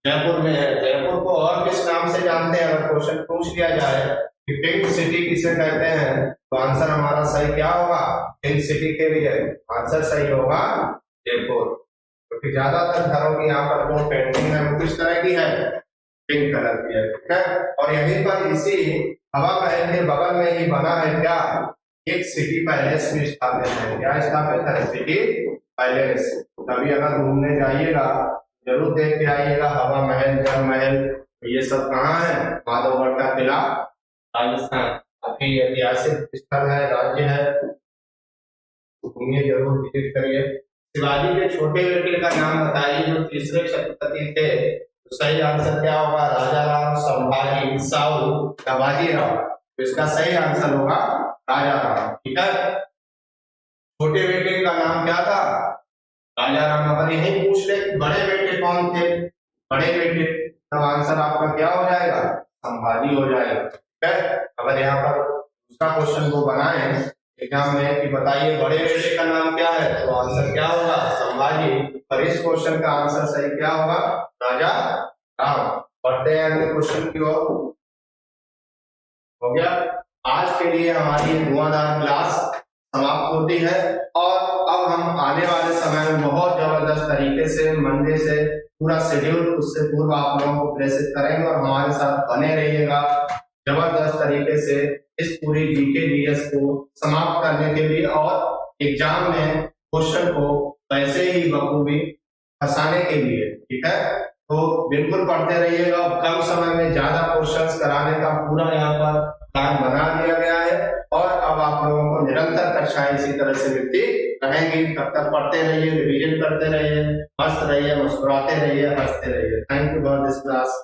जयपुर में है। जयपुर को और किस नाम से जानते हैं? अगर क्वेश्चन पूछ लिया जाए कि पिंक सिटी किसे कहते हैं, तो आंसर हमारा सही क्या होगा? पिंक सिटी के लिए आंसर सही होगा जयपुर, क्योंकि ज्यादातर घरों की यहाँ पर जो पेंटिंग है वो किस तरह की है? पिंक कलर की है। ठीक है, और यहीं पर इसी हवा महल के बगल में ही बना है क्या? एक सिटी पैलेस भी स्थापित है। क्या स्थापित है? City palace. कभी अगर घूमने जाइएगा जरूर देख के आइएगा हवा महल, जल महल, ये सब कहाँ है? माधवगढ़ का किला, राजस्थान। काफी ऐतिहासिक स्थल है, राज्य है, घूमिए जरूर, विजिट करिए। शिवाजी के छोटे बेटे का नाम बताइए जो तीसरे छत्रपति थे। तो सही आंसर क्या होगा? राजा राम, संभाजी, साहू या बाजीराव। तो इसका सही आंसर होगा राजा राम। ठीक है, छोटे बेटे का नाम क्या था? राजा राम। अगर यही पूछ ले बड़े बेटे कौन थे? बड़े बेटे, तब आंसर आपका क्या हो जाएगा? संभाजी हो जाएगा। ठीक है, अगर यहाँ पर दूसरा क्वेश्चन को बनाए एग्जाम में कि बताइए बड़े बेटे का नाम क्या है, तो आंसर क्या होगा? संभाजी। और इस क्वेश्चन का आंसर सही क्या होगा? राजा राम। बढ़ते हैं अगले क्वेश्चन की ओर। हो गया। आज के लिए हमारी धुआंधार क्लास समाप्त होती है और अब हम आने वाले समय में बहुत जबरदस्त तरीके से मंडे से पूरा शेड्यूल उससे पूर्व आप लोगों को प्रेषित करेंगे और हमारे साथ बने रहिएगा। जबरदस्त तरीके से इस पूरी जीके जीएस को समाप्त करने के लिए और एग्जाम में क्वेश्चन को वैसे ही बखूबी फंसाने के लिए। ठीक है, तो बिल्कुल पढ़ते रहिएगा। कम समय में ज्यादा क्वेश्चंस कराने का पूरा यहाँ पर प्लान बना दिया गया है और अब आप लोगों को निरंतर कक्षाएं इसी तरह से मिलती रहेंगी। तब तक पढ़ते रहिए, रिवीजन करते रहिए, मस्त रहिए, मुस्कुराते रहिए, हंसते रहिए। Thank you for this class.